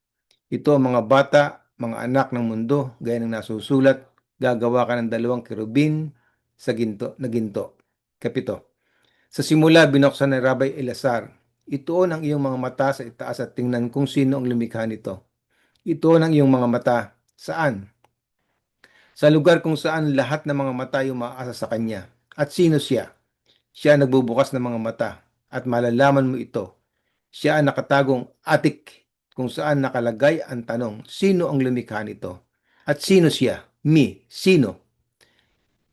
Ito ang mga bata, mga anak ng mundo, gaya ng nasusulat, gagawa ka ng 2 kerubin sa ginto. 7. Sa simula, binuksan ni Rabbi Elazar, ituon ang iyong mga mata sa itaas at tingnan kung sino ang lumikha nito. Ituon ang iyong mga mata. Saan? Sa lugar kung saan lahat ng mga mata ay umaasa sa kanya. At sino siya? Siya ang nagbubukas ng mga mata at malalaman mo ito. Siya ang nakatagong atik kung saan nakalagay ang tanong, sino ang lumikha nito? At sino siya? Sino?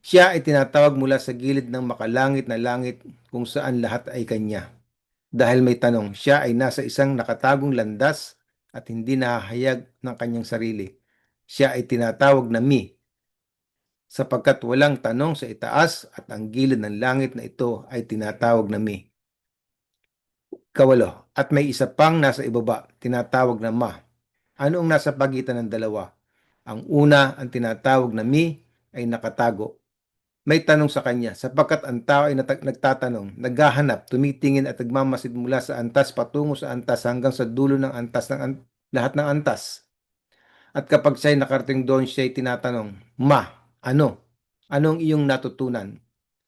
Siya ay tinatawag mula sa gilid ng makalangit na langit kung saan lahat ay kanya. Dahil may tanong, siya ay nasa isang nakatagong landas at hindi nahahayag ng kanyang sarili. Siya ay tinatawag na sapagkat walang tanong sa itaas at ang gilid ng langit na ito ay tinatawag na 8. At may isa pang nasa ibaba, tinatawag na Ma. Ano ang nasa pagitan ng dalawa? Ang una, ang tinatawag na ay nakatago. May tanong sa kanya, sapagkat ang tao ay nagtatanong, naghahanap, tumitingin at nagmamasid mula sa antas patungo sa antas hanggang sa dulo ng antas ng lahat ng antas. At kapag siya'y nakarating doon, siya'y tinatanong, ano? Anong iyong natutunan?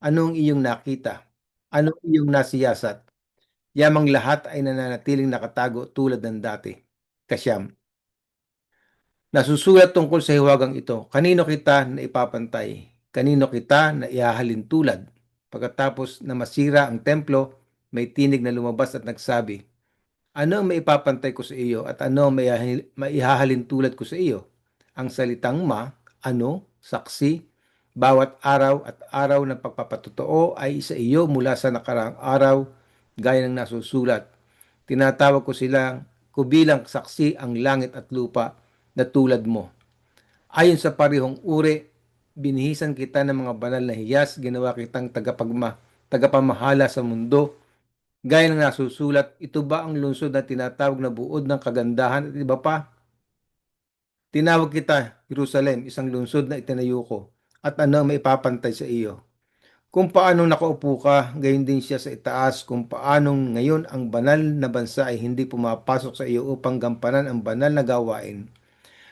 Anong iyong nakita? Anong iyong nasiyasat? Yamang lahat ay nananatiling nakatago tulad ng dati. 9. Nasusulat tungkol sa hiwagang ito, kanino kita na ipapantay? Kanino kita na ihahalin tulad? Pagkatapos na masira ang templo, may tinig na lumabas at nagsabi, ano ang maipapantay ko sa iyo at ano ang maihahalin tulad ko sa iyo? Ang salitang saksi, bawat araw at araw ng pagpapatotoo ay sa iyo mula sa nakaraang araw, gaya ng nasusulat. Tinatawag ko silang bilang saksi ang langit at lupa na tulad mo. Ayon sa parehong uri, binihisan kita ng mga banal na hiyas, ginawa kitang tagapamahala sa mundo. Gaya ng nasusulat, ito ba ang lungsod na tinatawag na buod ng kagandahan at iba pa? Tinawag kita, Jerusalem, isang lungsod na itinayo ko, at ano ang maipapantay sa iyo? Kung paanong nakaupo ka, gayon din siya sa itaas, kung paanong ngayon ang banal na bansa ay hindi pumapasok sa iyo upang gampanan ang banal na gawain.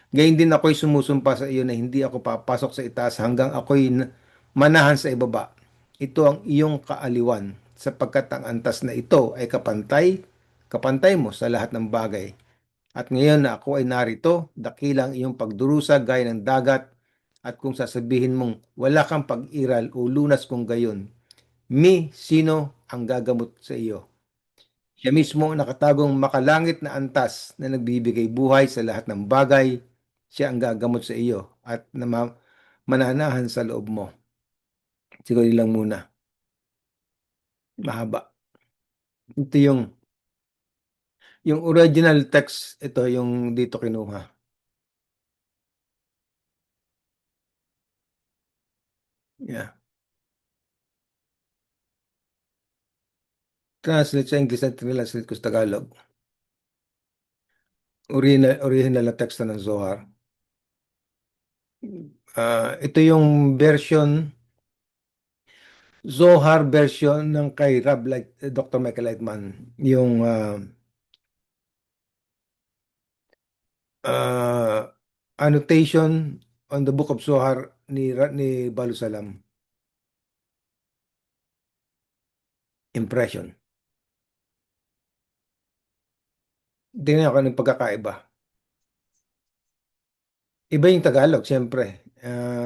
Gayon din ako'y sumusumpa sa iyo na hindi ako papasok sa itaas hanggang ako'y manahan sa ibaba. Ito ang iyong kaaliwan, sapagkat ang antas na ito ay kapantay mo sa lahat ng bagay. At ngayon na ako ay narito, dakilang iyong pagdurusa gaya ng dagat, at kung sasabihin mong wala kang pag-iral o lunas kung gayon, sino ang gagamot sa iyo? Siya mismo ang nakatagong makalangit na antas na nagbibigay buhay sa lahat ng bagay. Siya ang gagamot sa iyo at mananahan sa loob mo. Siguro yun lang muna. Mahaba. Ito yung original text, ito yung dito kinuha. Yeah. Translate sa English at translate ko sa Tagalog. Original na teksto ng Zohar. Ito yung version, Zohar version ng kay Dr. Michael Lightman. Yung annotation on the Book of Zohar ni Balu Salam. Impression. Tingnan ko anong pagkakaiba. Iba yung Tagalog, siyempre.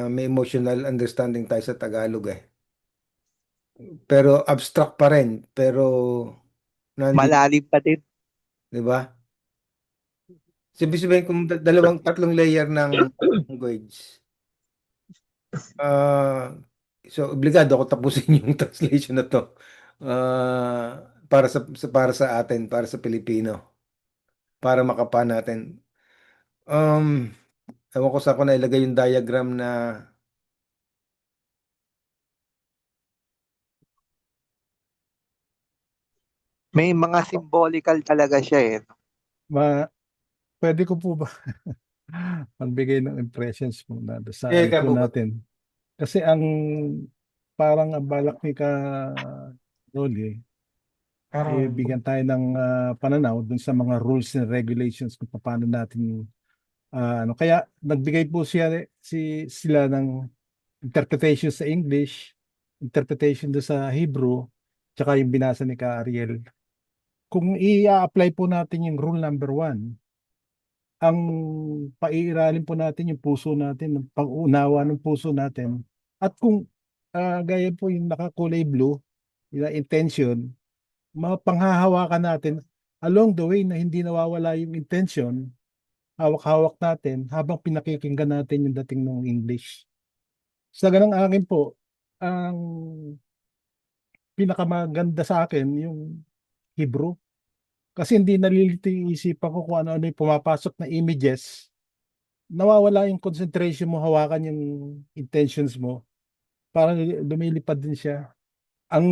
May emotional understanding tayo sa Tagalog eh. Pero abstract pa rin. Pero Malalim pa din. di ba? Sabihin kung tatlong layer ng language. So obligado ako tapusin yung translation na to. Para sa atin, para sa Pilipino. Para makapa natin. Ewan ko sa ako na ilagay yung diagram na May mga symbolical talaga siya eh. Pwede ko po ba magbigay ng impressions muna sa kaya po po natin? Kasi ang parang ang balak ni ka Rolly, bigyan tayo ng pananaw dun sa mga rules and regulations kung paano natin kaya nagbigay po sila ng interpretation sa English, interpretation do sa Hebrew, tsaka yung binasa ni ka Ariel. Kung i-apply po natin yung rule number 1, ang paiiralin po natin yung puso natin, ang pag-unawa ng puso natin. At kung gaya po yung nakakulay blue, yung intention, mapanghahawakan natin along the way na hindi nawawala yung intention, hawak-hawak natin habang pinakikinggan natin yung dating ng English. Sa ganang akin po, ang pinakamaganda sa akin yung Hebrew. Kasi hindi nalilito yung isipan ko kung ano-ano yung pumapasok na images. Nawawala yung concentration mo, hawakan yung intentions mo. Parang lumilipad din siya. Ang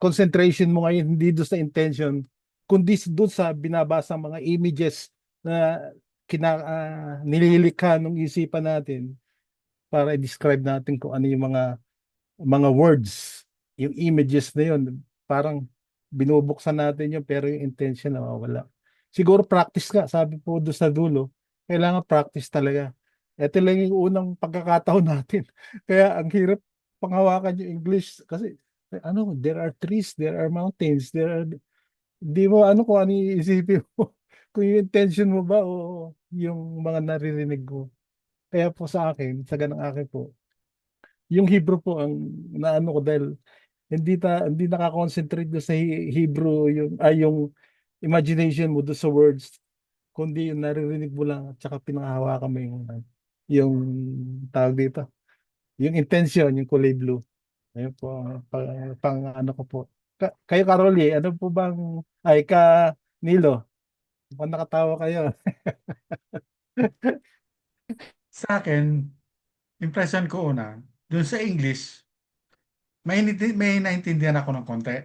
concentration mo ngayon hindi doon sa intention, kundi doon sa binabasa mga images na nililikha ng isipan natin para i-describe natin kung ano yung mga words, yung images na yun. Parang binubuksan natin yun pero yung intention nawawala. Siguro practice ka, sabi po doon sa dulo, kailangan practice talaga. Ito lang yung unang pagkakataon natin. Kaya ang hirap panghawakan yung English kasi there are trees, there are mountains, di mo kung ano iisipin mo. Kung yung intention mo ba o yung mga naririnig mo. Kaya po sa akin, sa ganang akin po, yung Hebrew po ang naano ko dahil hindi nakakonsentrate doon sa Hebrew yung imagination mo doon sa words, kundi yung naririnig mo lang at saka pinahawakan mo yung tawag dito, yung intention, yung kulay blue. Ayun po, ano ko po. Kayo, Caroli, ano po bang, Nilo, kung nakatawa kayo. Sa akin, impression ko una, dun sa English, may naintindihan ako ng konti.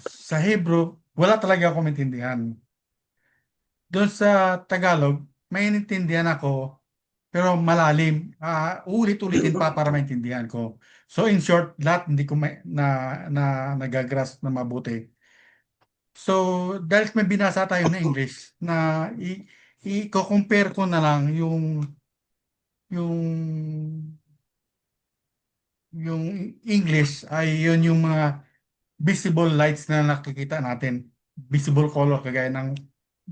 Sa Hebrew, wala talaga ako maintindihan. Doon sa Tagalog, may naintindihan ako, pero malalim. Ulit-ulitin pa para maintindihan ko. So in short, lahat hindi ko nagagrasp na mabuti. So dahil may binasa tayo na English na i-compare ko na lang yung English ay yun yung mga visible lights na nakikita natin. Visible color kagaya ng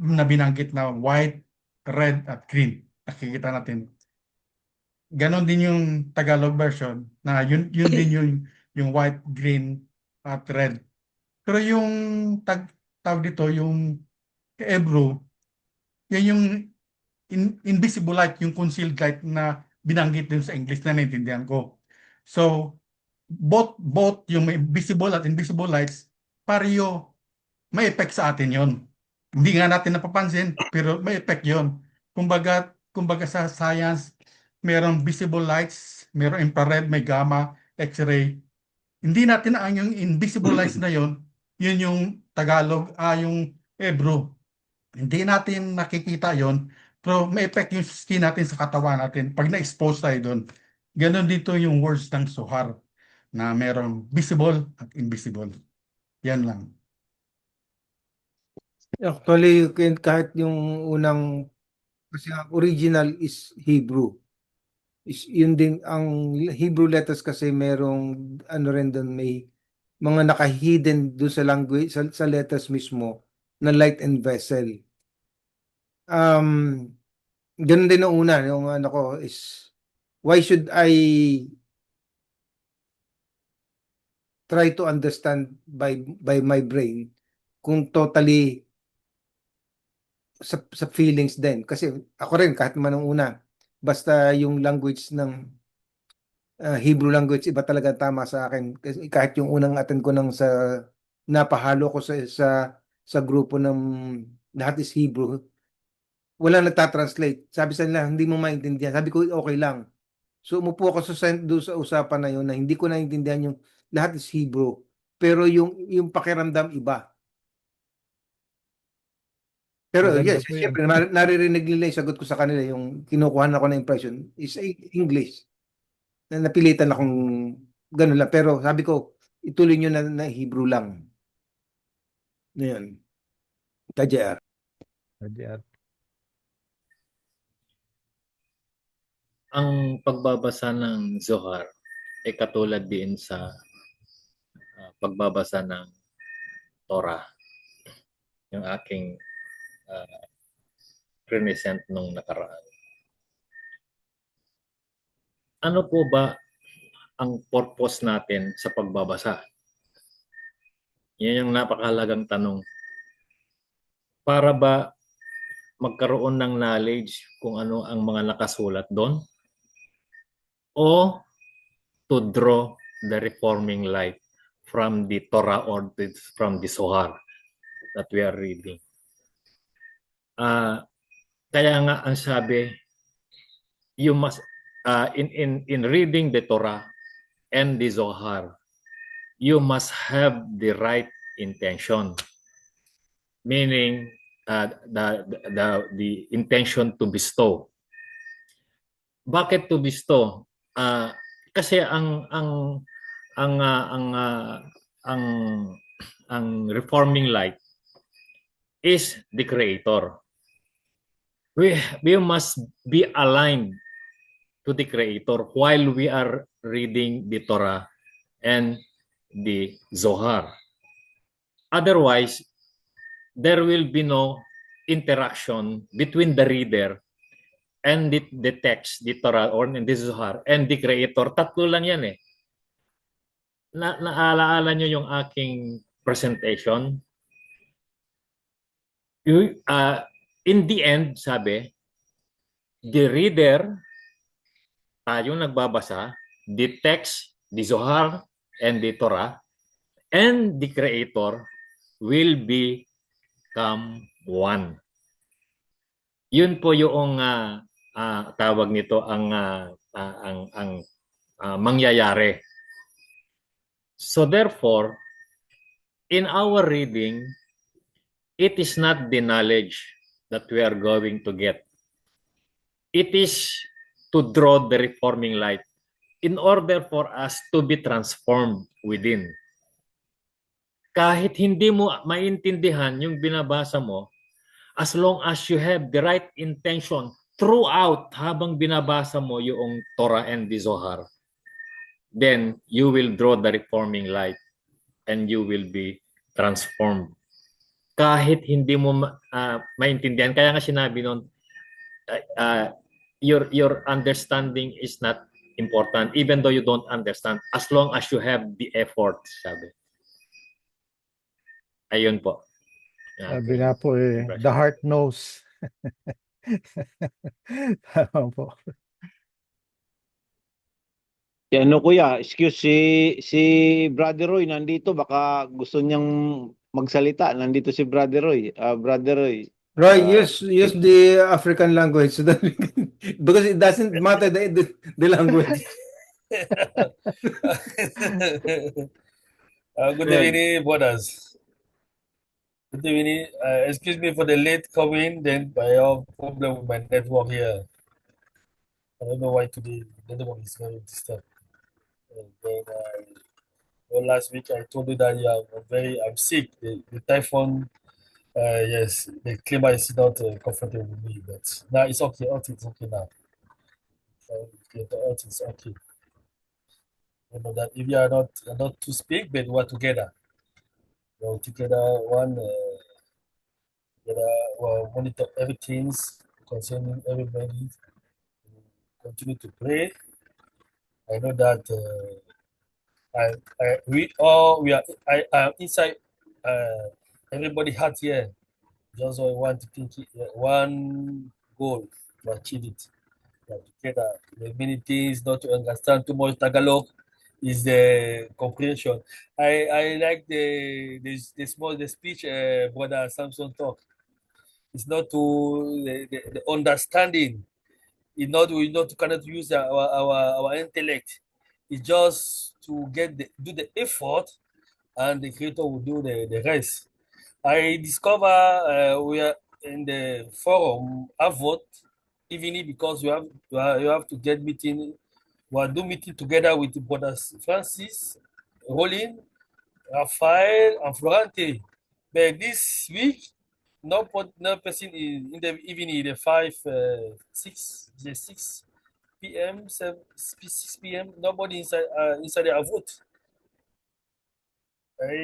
na binanggit na white, red, at green. Nakikita natin. Ganon din yung Tagalog version na yun din yung white, green, at red Pero yung tawag dito, yung Ebro, yan yung invisible light, yung concealed light na binanggit din sa English na naintindihan ko. So, both yung may visible at invisible lights, pareho may effect sa atin yon. Hindi nga natin napapansin, pero may effect yon. Kumbaga sa science, merong visible lights, merong infrared, may gamma, X-ray. Hindi natin ang yung invisible lights na yon, yun yung Tagalog, yung Ebro. Hindi natin nakikita yon, pero may effect yung skin natin sa katawan natin pag na-expose tayo doon. Ganon dito yung words ng Sohar na merong visible at invisible. Yan lang. Actually, kahit yung unang, kasi ang original is Hebrew. Yun din, ang Hebrew letters kasi merong, ano rin doon, may mga naka-hidden doon sa language, sa letters mismo, na light and vessel. Ganun din ang una, yung ano ko is, why should I try to understand by my brain kung totally sa feelings din? Kasi ako rin, kahit man nung una, basta yung language ng Hebrew language, iba talaga tama sa akin. Kasi kahit yung unang attend ko napahalo ko sa grupo ng lahat is Hebrew, wala nagtatranslate. Sabi sa nila, hindi mo maintindihan. Sabi ko, okay lang. So umupo ako doon sa usapan na yun na hindi ko naintindihan yung lahat is Hebrew. Pero yung pakiramdam iba. Pero Maganda yes, po yan. siyempre naririnig nila yung sagot ko sa kanila, yung kinukuha ko na impression is English. Na napilitan akong gano'n lang. Pero sabi ko, ituloy nyo na Hebrew lang. Yan. KJR. Ang pagbabasa ng Zohar ay katulad din sa pagbabasa ng Torah. Yung aking present nung nakaraan. Ano po ba ang purpose natin sa pagbabasa? Yan yung napakahalagang tanong. Para ba magkaroon ng knowledge kung ano ang mga nakasulat doon? O to draw the reforming light from the Torah or from the Zohar that we are reading? Kaya nga ang sabi, you must in reading the Torah and the Zohar, you must have the right intention, meaning the intention to bestow. Bakit to bestow? Kasi ang reforming light is the Creator. We must be aligned to the Creator while we are reading the Torah and the Zohar. Otherwise, there will be no interaction between the reader and the text, the Torah or the Zohar, and the Creator. Tatlo lang yan eh. Naalaala nyo yung aking presentation? In the end, sabi, the reader, tayong nagbabasa, the text, the Zohar, and the Torah, and the Creator will become one. Yun po yung tawag nito ang mangyayari. So therefore, in our reading, it is not the knowledge that we are going to get. It is to draw the reforming light in order for us to be transformed within. Kahit hindi mo maintindihan yung binabasa mo, as long as you have the right intention throughout habang binabasa mo yung Torah and the Zohar, then you will draw the reforming light and you will be transformed. Kahit hindi mo maintindihan, kaya nga sinabi nun, your understanding is not important even though you don't understand, as long as you have the effort, sabi. Ayun po. Sabi nga po the heart knows. Tama po. Ano kuya, excuse si Brother Roy nandito, baka gusto niyang magsalita. Nandito si Brother Roy. Brother Roy. Roy, use the African language so that because it doesn't matter the language. Good evening, brothers. Good evening. Excuse me for the late coming. Then I have problem with my network here. I don't know why today the network is very disturbed. And then last week I told you that I'm sick. The typhoon. Yes, the climate is not comfortable with me, but now it's okay. It's okay now. The earth is okay. You know that if you are not to speak, but we are together. We're together we'll monitor everything concerning everybody. Continue to pray. I know that I am inside everybody heart here. Just want to think one goal to achieve it. Together, the many things not to understand too much Tagalog is the comprehension. I like the speech Brother Samson talk. It's not to the understanding. We cannot use our intellect. It's just to do the effort, and the Creator will do the rest. I discover we are in the forum Avot, even because you have to get meeting. We are doing meeting together with brothers Francis, Rollin, Raphael, and Florente. But this week, no person in the evening, the 6 p.m., 6 p.m. Nobody inside the Avot. I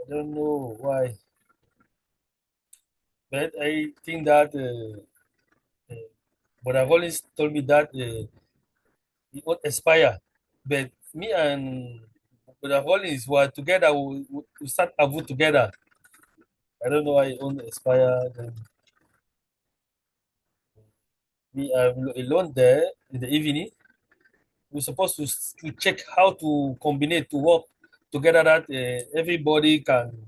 don't know why, but I think that Brother Rollins told me that it won't expire. But me and Brother Rollins were together. We start Avut together. I don't know why it won't expire. Then we are alone there in the evening. We're supposed to check how to combine to work together that everybody can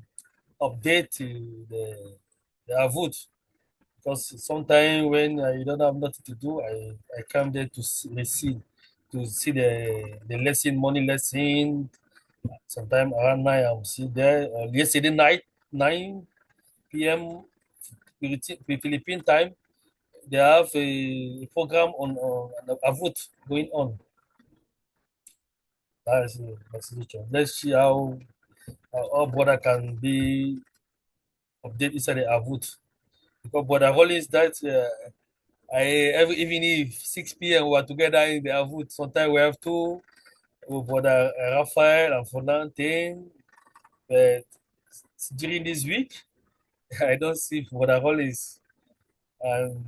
update the Avut. Because sometimes when I don't have nothing to do, I come there to see the lesson, morning lesson. Sometimes around 9 I'm still there. Yesterday night, 9 p.m. Philippine time, they have a program on Avut going on. That's the situation. Let's see how our brother can be updated inside the Avut. Because Brother Rollins, that every evening 6 p.m. we are together in the Avut. Sometimes we have two with Brother Raphael and Fonantin. But during this week, I don't see Brother Rollins and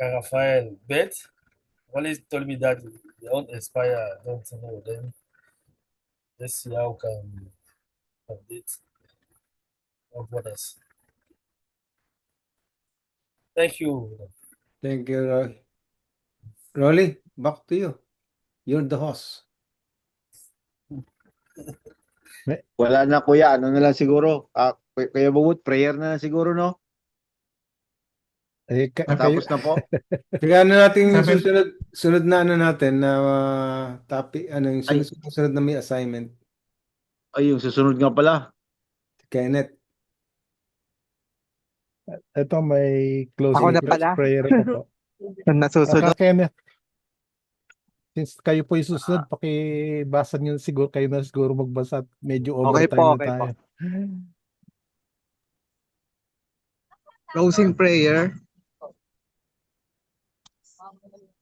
Raphael. But Rollins told me that they don't expire. I don't know. Then let's see how we can update our brothers. Thank you. Thank you, Roy. Rolly, back to you. You're the host. Wala na kuya, ano na lang siguro. Kuya Bugut, prayer na lang siguro, no? Tapos na po. Kaya na natin yung Seven. sunod na natin na topic, yung sunod na may assignment. Ay, yung susunod nga pala. Kenneth. Ito may closing Ako na pala. prayer ko po. Nasusunod. Kenneth, since kayo po yung susunod, pakibasa nyo siguro, kayo na siguro magbasa at medyo overtime Okay na tayo. po. Closing prayer.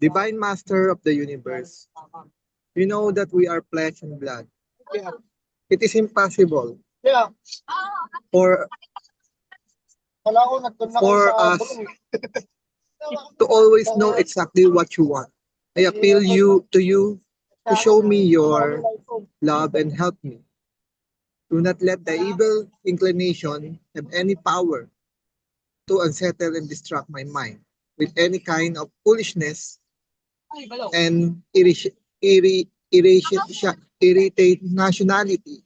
Divine Master of the universe, you know that we are flesh and blood. It is impossible for us to always know exactly what you want. I appeal to you to show me your love and help me to Do not let the evil inclination have any power to unsettle and distract my mind with any kind of foolishness and irritate nationality,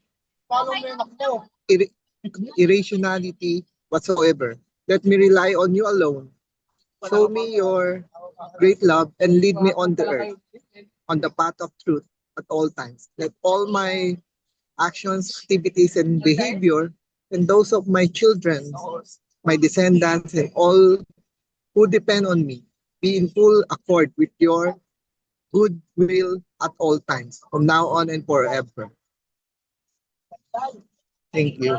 irrationality whatsoever. Let me rely on you alone. Show me your great love and lead me on the earth, on the path of truth at all times. Let all my actions, activities, and behavior, and those of my children, my descendants, and all who depend on me, be in full accord with your good will at all times, from now on and forever. Thank you.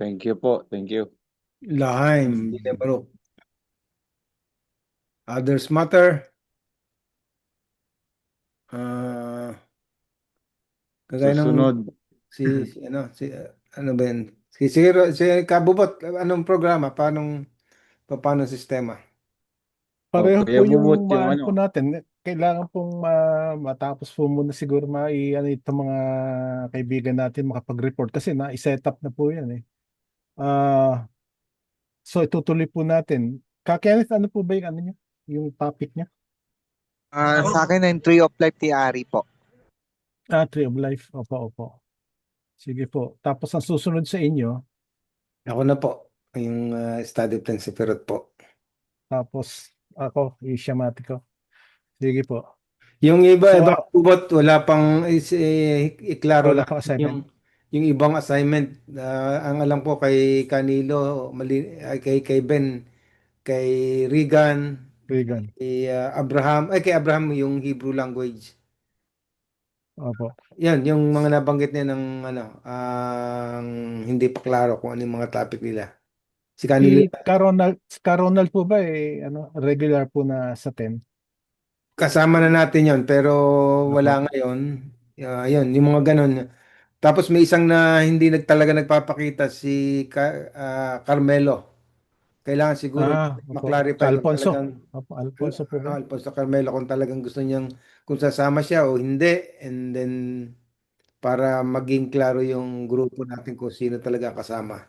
Thank you po. Thank you. Lahaim, Barok. Others matter. Kagaya ng Susunod. ano ba yan? Si Kabubot, anong programa? Paano sistema? Pareho Kaya po yung bubot yung mahal ano. po natin. Kailangan pong matapos po muna siguro itong mga kaibigan natin makapag-report kasi na-set up na po yan eh. So itutuloy po natin. Kenneth, ano po ba yung ano niyo? Yung topic niya? Sa akin ang Tree of Life Theory po. Tree of Life. Opo. Sige po. Tapos ang susunod sa inyo, Ako na po, yung study plan si Perot po. tapos ako, Isyamatiko. Sige po. Yung iba, So, Bubot, wala pang iklaro wala lang pang assignment. yung ibang assignment. Ang alam ko kay Canilo, kay Ben, kay Regan, kay kay Abraham yung Hebrew language. Opo. Yan, yung mga nabanggit niya ng ang hindi pa klaro kung ano yung mga topic nila. Si Canilo, Caronal po ba regular po na sa 10? kasama na natin yon pero wala ngayon. Yun, yung mga ganun. Tapos may isang na hindi talaga nagpapakita si Carmelo. Kailangan siguro maklarify kung Alfonso. talagang Alfonso po ba? Alfonso Carmelo kung talagang gusto niyang kung sasama siya o hindi, and then para maging klaro yung grupo natin kung sino talaga kasama.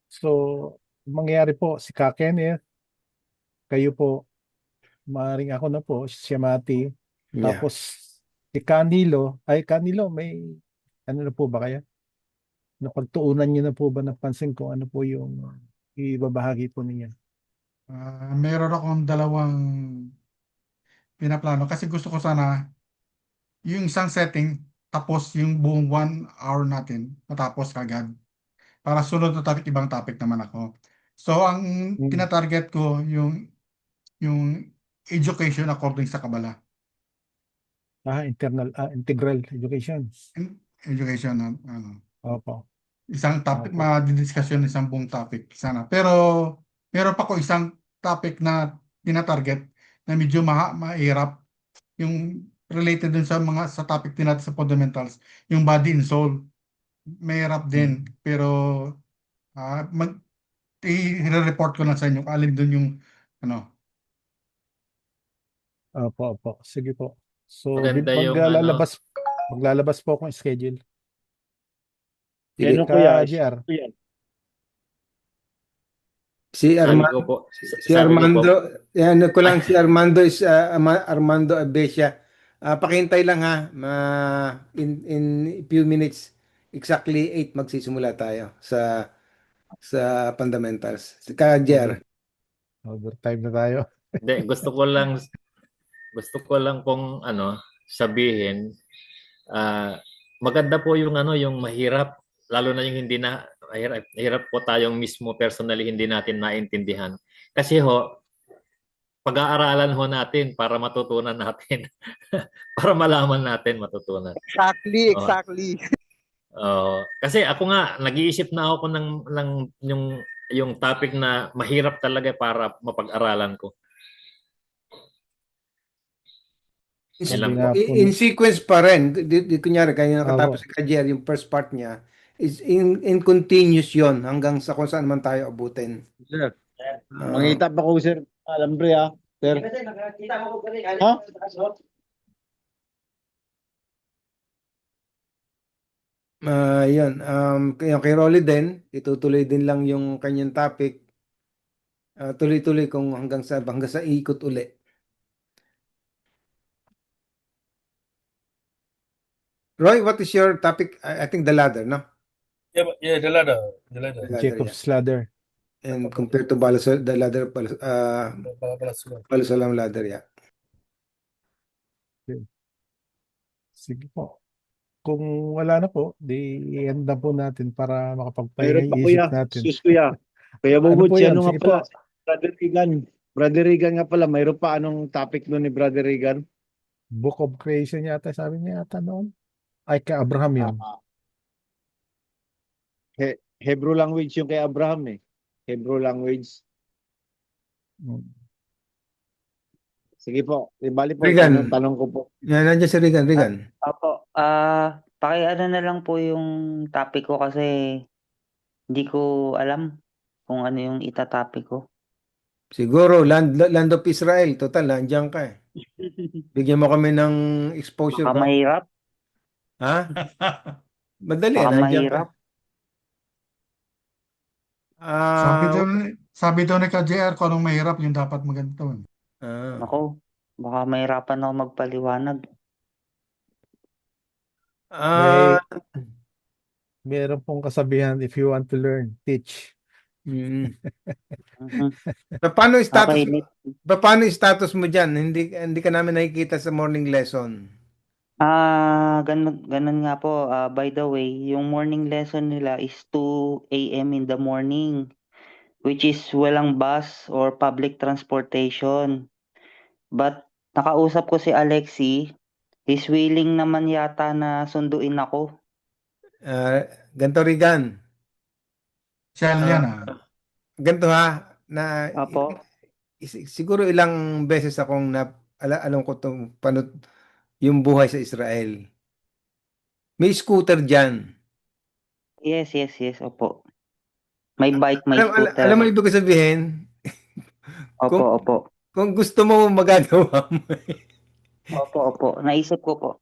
So, mangyayari po si Kenneth, kayo po, maaaring ako na po, si Mati, Yeah. tapos si Canilo, may ano na po ba kaya? Napagtuunan niyo na po ba napansin kung ano po yung ibabahagi po niya? Meron akong dalawang pinaplano kasi gusto ko sana yung isang setting tapos yung buong 1 hour natin matapos kagad. Para sunod na topic, ibang topic naman ako. So, ang tinatarget ko yung education according sa Kabbalah. Integral education. Education, Opo. isang topic, madidiskusyon isang buong topic sana. Pero, meron pa ko isang topic na tinatarget na medyo mahirap. Yung related dun sa topic din natin sa fundamentals, yung body and soul. Mahirap din, pero i-report ko na sa inyo alin dun yung Opo. Sige po. So, Maganda yung maglalabas po akong schedule. Sige. JR. Si Sabi ko po, Armando, yan ko lang, si Armando is Armando Abesia. Pakihintay lang ha. In few minutes, exactly 8 magsisimula tayo sa fundamentals. JR. Overtime na tayo. Hindi, gusto ko lang pong sabihin, maganda po yung yung mahirap, lalo na yung hindi na mahirap po tayong mismo personally hindi natin naintindihan. Kasi pag-aaralan natin para matutunan natin. Para malaman natin, matutunan. Exactly. Kasi ako nga nag-iisip na ako ng yung topic na mahirap talaga para mapag-aralan ko. In sequence pa rin. Kunyari, kaya nakatapos si Kajer, yung first part niya, is in continuous yon hanggang sa kung saan man tayo abutin. Sir, mangita pa ko, sir. Alambre, sir. Ha? Yun. Kay Rolly din, itutuloy din lang yung kanyang topic. Tuloy-tuloy kung hanggang sa ikot uli. Roy, what is your topic? I think the ladder, no? Yeah, the ladder. The ladder, yeah. Jacob's ladder. And compared to the ladder, Palusalam ladder, yeah. Sige po. Kung wala na po, di end na po natin para makapagpahinga Mayroon pa yung kuya. isip natin. Sus kuya. Kuya Ano Bubud, po si yan? ano nga Sige pala? po. Brother Regan. Brother Regan nga pala. Mayroon pa anong topic doon ni Brother Regan? Book of Creation yata, sabi niya yata noon. Ay, kay Abraham yun. Hebrew language yung kay Abraham eh. Hebrew language. Sige po. Bali po, Regan. tanong ko po. Yan, nandiyan si Regan. Regan. Opo, paki-ano na lang po yung topic ko kasi hindi ko alam kung ano yung itatopic ko. Siguro, land of Israel. Total, nandiyan ka eh. Bigyan mo kami ng exposure. Baka mahirap. Ha? Madali, Baka nandiyan ka. mahirap. Sabi daw ni KJR kung anong mahirap yung dapat maganto. Ako, baka mahirapan ako magpaliwanag. Meron pong kasabihan, if you want to learn, teach. Paano status mo dyan? Hindi ka namin nakikita sa morning lesson. Ganun nga po. By the way, yung morning lesson nila is 2 a.m. in the morning, which is walang bus or public transportation. But nakausap ko si Alexi, he's willing naman yata na sunduin ako. Ganto Regan. Ganto ha, na Apo. siguro ilang beses akong alam ko itong yung buhay sa Israel. May scooter dyan. Yes, opo. May bike, may scooter. Alam mo ibig sabihin? Opo. Kung gusto mo, magagawa mo. Opo. Naisip ko po.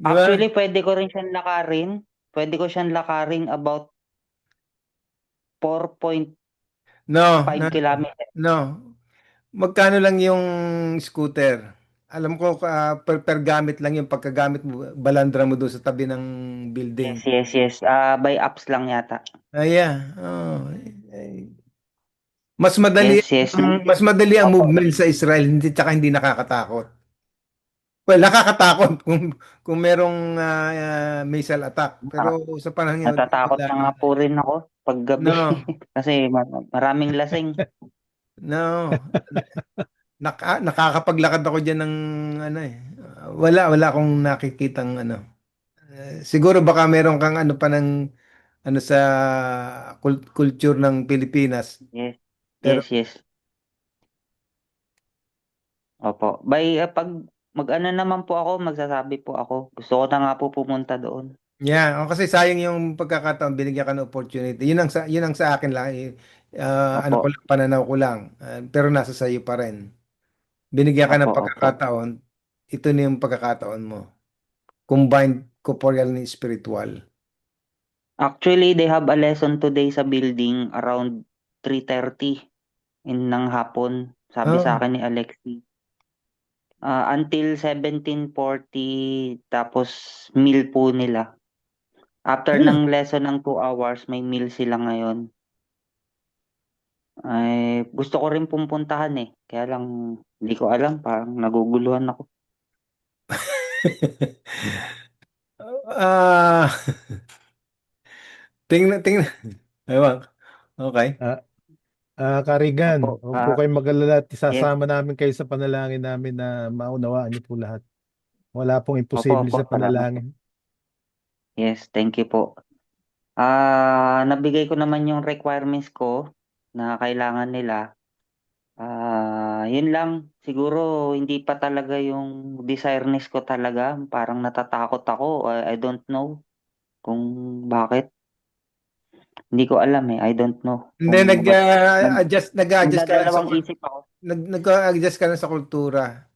Diba? Actually, pwede ko rin siyang lakarin. Pwede ko siyang lakarin about 4.5 kilometers. No. Magkano lang yung scooter? Alam ko per gamit lang yung pagkagamit mo, balandra mo doon sa tabi ng building. Yes. By apps lang yata. Yeah. Mas madali mas madali ang movement sa Israel, hindi nakakatakot. Well, nakakatakot kung merong missile attack. Pero sa panahon ngayon, natatakot na nga po rin ako pag gabi. No. Kasi maraming lasing. No. Nakakapaglakad ako diyan ng wala akong nakikitang siguro baka meron kang pa ng sa culture ng Pilipinas. Yes. Pero, Yes. Opo. Pag mag-ano naman po ako, magsasabi po ako. Gusto ko na nga po pumunta doon. Yeah, kasi sayang yung pagkakataon, binigyan ka ng opportunity. Yun ang sa akin lang. Pananaw ko lang. Pero nasa sayo pa rin. Binigyan ka ng pagkakataon, ito na yung pagkakataon mo. Combined corporeal and spiritual. Actually, they have a lesson today sa building around 3:30 ng hapon. Sabi sa akin ni Alexi. Until 17:40, tapos meal po nila. After ng lesson ng 2 hours, may meal sila ngayon. Ay, gusto ko rin pumuntahan eh. Kaya lang, hindi ko alam. Parang naguguluhan ako. Tingnan. Ewan. Okay. Karigan, huwag po kayong mag-alala at isasama namin kayo sa panalangin namin na maunawaan niyo po lahat. Wala pong imposible sa panalangin. Yes, thank you po. Nabigay ko naman yung requirements ko na kailangan nila. Yun lang. Siguro hindi pa talaga yung desireness ko talaga. Parang natatakot ako. I don't know kung bakit. Hindi ko alam eh. I don't know. Hindi, nag-adjust ka Nagdadalawang isip ako. Nag-adjust ka na sa kultura.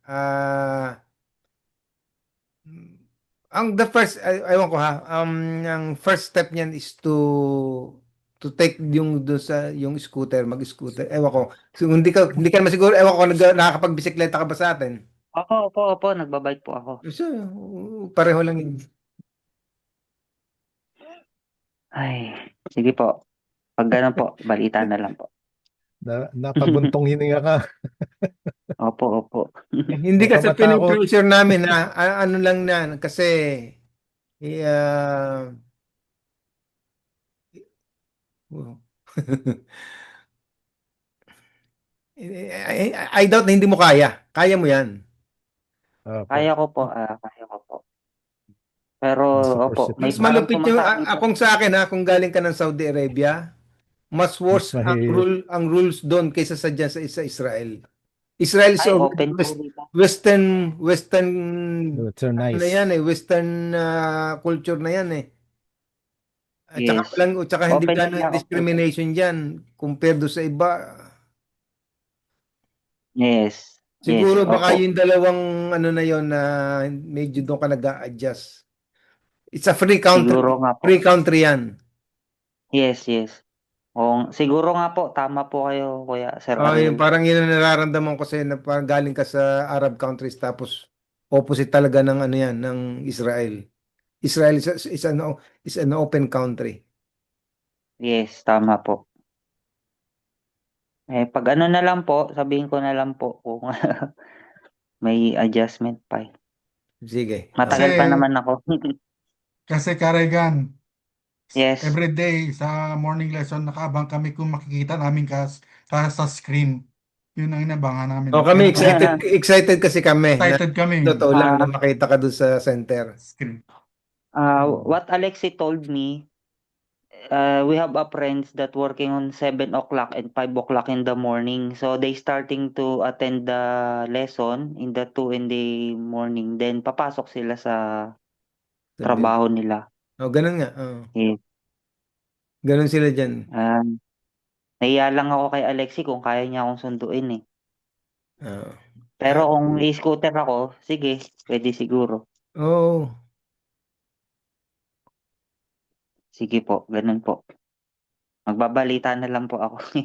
the first, ewan ko ha, ang first step niyan is to take yung doon sa yung scooter, mag-scooter. Ewan ko. So, hindi ka naman siguro, ewan ko, nakakapag-bisikleta ka ba sa atin? Opo, nagbabike po ako. So, pareho lang yun. Ay, sige po. Pag ganun po, balita na lang po. Napabuntong hininga ka. Opo. Hindi Huwag ka kasi matakot. pinipressure namin na ano lang na kasi wow. I doubt na hindi mo kaya. Kaya mo yan. Opo. Kaya ko po. Pero, Super opo, may Mas parang malupit yung sumasabi po. akong sa akin ha, kung galing ka ng Saudi Arabia, mas worse Mas ang mahirap. ang rules doon kaysa sa dyan sa Israel. Israel is Ay, already open po dito. western Westernized. ano yan western culture na yan At Yes. tsaka hindi Open gano'n sila, discrimination dyan compared do sa iba. Yes. Siguro baka Opo. yung dalawang ano na yon na medyo doon ka nag-a-adjust. It's a free country. Siguro nga po. Free country yan. Yes. Siguro nga po, tama po kayo, Kuya Sir Yung Ariel. parang yun ang nararamdaman ko sa'yo na parang galing ka sa Arab countries tapos opposite talaga ng ano yan, ng Israel. Israel is an open country. Yes, tama po. Pag ano na lang po, sabihin ko na lang po kung may adjustment pa. Sige. Matagal pa naman ako. Kasi Karegan, Yes. every day sa morning lesson, nakaabang kami kung makikita namin sa screen. Yun ang inabangan namin. Kami Kaya excited kasi kami. excited kami. Totoo lang na makita ka doon sa center. Screen. What Alexi told me, we have a friends that working on 7 o'clock and 5 o'clock in the morning. So they starting to attend the lesson in the 2 in the morning. Then papasok sila sa trabaho nila. Ganun nga. Yes. Ganun sila dyan. Nahiya lang ako kay Alexi kung kaya niya akong sunduin Pero kung i-scooter ako, sige, pwede siguro. Oo. Sige po, ganun po. Magbabalita na lang po ako.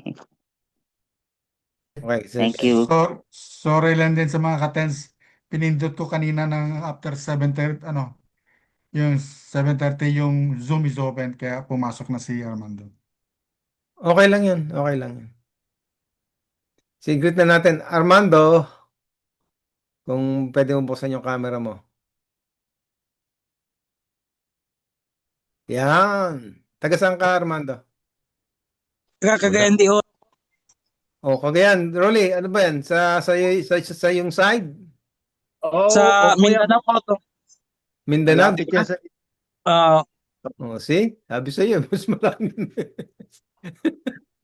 Okay. Thank you. Sorry lang din sa mga katens. Pinindot ko kanina ng after 7:30, yung 7:30 yung Zoom is open, kaya pumasok na si Armando. Okay lang yun. Secret na natin. Armando, kung pwede mo buksan yung camera mo. Yan. Taga saan ka, Armando? Cagayan de Oro. Cagayan. Rolly, ano ba yan? Sa yung side? Sa Mindanao po to. Mindanao? Malapit yan sa... See? Sabi sa'yo, mas malaki.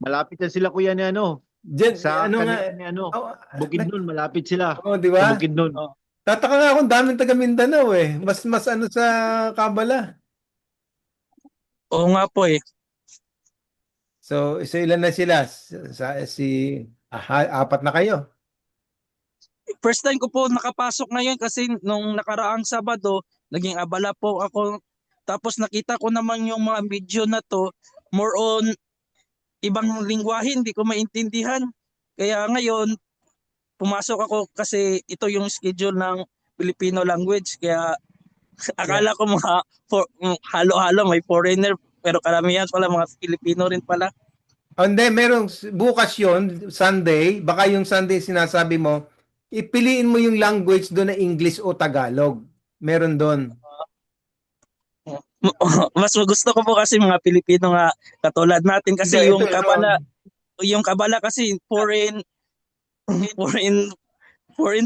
Malapit yan sila, kuya, ni Diyan, sa kanila ni Bukidnon, malapit sila. Di ba? Sa Bukidnon. Tataka nga akong daming taga Mindanao Mas sa Kabala. Oo nga po So ilan na sila? Apat na kayo? First time ko po nakapasok ngayon kasi nung nakaraang Sabado, naging abala po ako. Tapos nakita ko naman yung mga video na to, more on ibang lingwahe, hindi ko maintindihan. Kaya ngayon, pumasok ako kasi ito yung schedule ng Filipino language. Kaya akala ko halo-halo, may foreigner, pero karamihan pala mga Filipino rin pala. Hindi, merong bukas yun, Sunday, baka yung Sunday sinasabi mo, ipiliin mo yung language doon na English o Tagalog. Meron doon. Mas gusto ko po kasi mga Pilipino nga katulad natin kasi yung kabala kasi foreign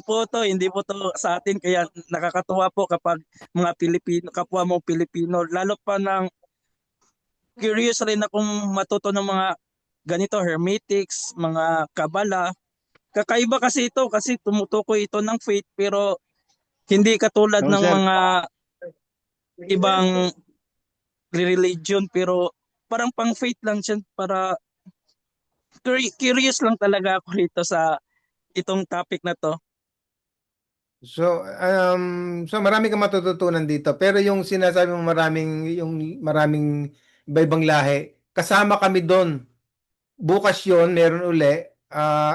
po to, hindi po to sa atin, kaya nakakatuwa po kapag mga Pilipino, kapwa mo Pilipino, lalo pa ng curious rin akong matuto ng mga ganito, hermetics, mga kabala. Kakaiba kasi ito kasi tumutukoy ito ng faith, pero hindi katulad ng mga ibang religion, pero parang pang faith lang siya. Para curious lang talaga ako rito sa itong topic na to. So marami kang matututunan dito. Pero yung sinasabi mo maraming iba-ibang lahi, kasama kami doon. Bukas yun, meron uli,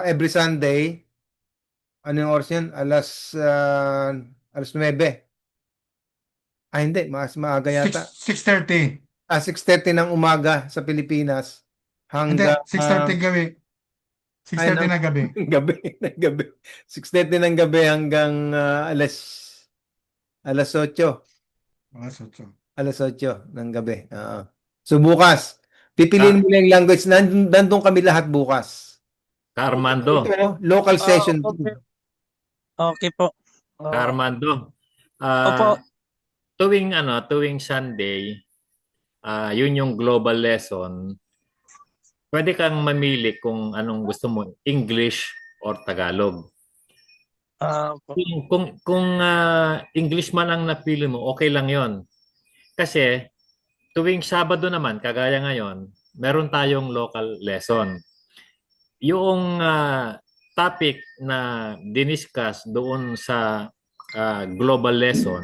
every Sunday. Ano yung oras yun? Alas 9. Hindi, mas maaga yata. 6:30. 6:30 ng umaga sa Pilipinas Hindi, hanggang 6:30 gabi. 6:30 na gabi. gabi. 6:30 ng gabi hanggang alas 8. Alas 8 ng gabi. So bukas, pipiliin mo lang yung language. Nandun kami lahat bukas. Armando. Local session. Okay po. Armando. Opo. Tuwing Sunday, yun yung global lesson. Pwede kang mamili kung anong gusto mo, English or Tagalog. Kung English man ang napili mo, okay lang yon. Kasi tuwing Sabado naman, kagaya ngayon, meron tayong local lesson. Yung topic na diniscuss doon sa global lesson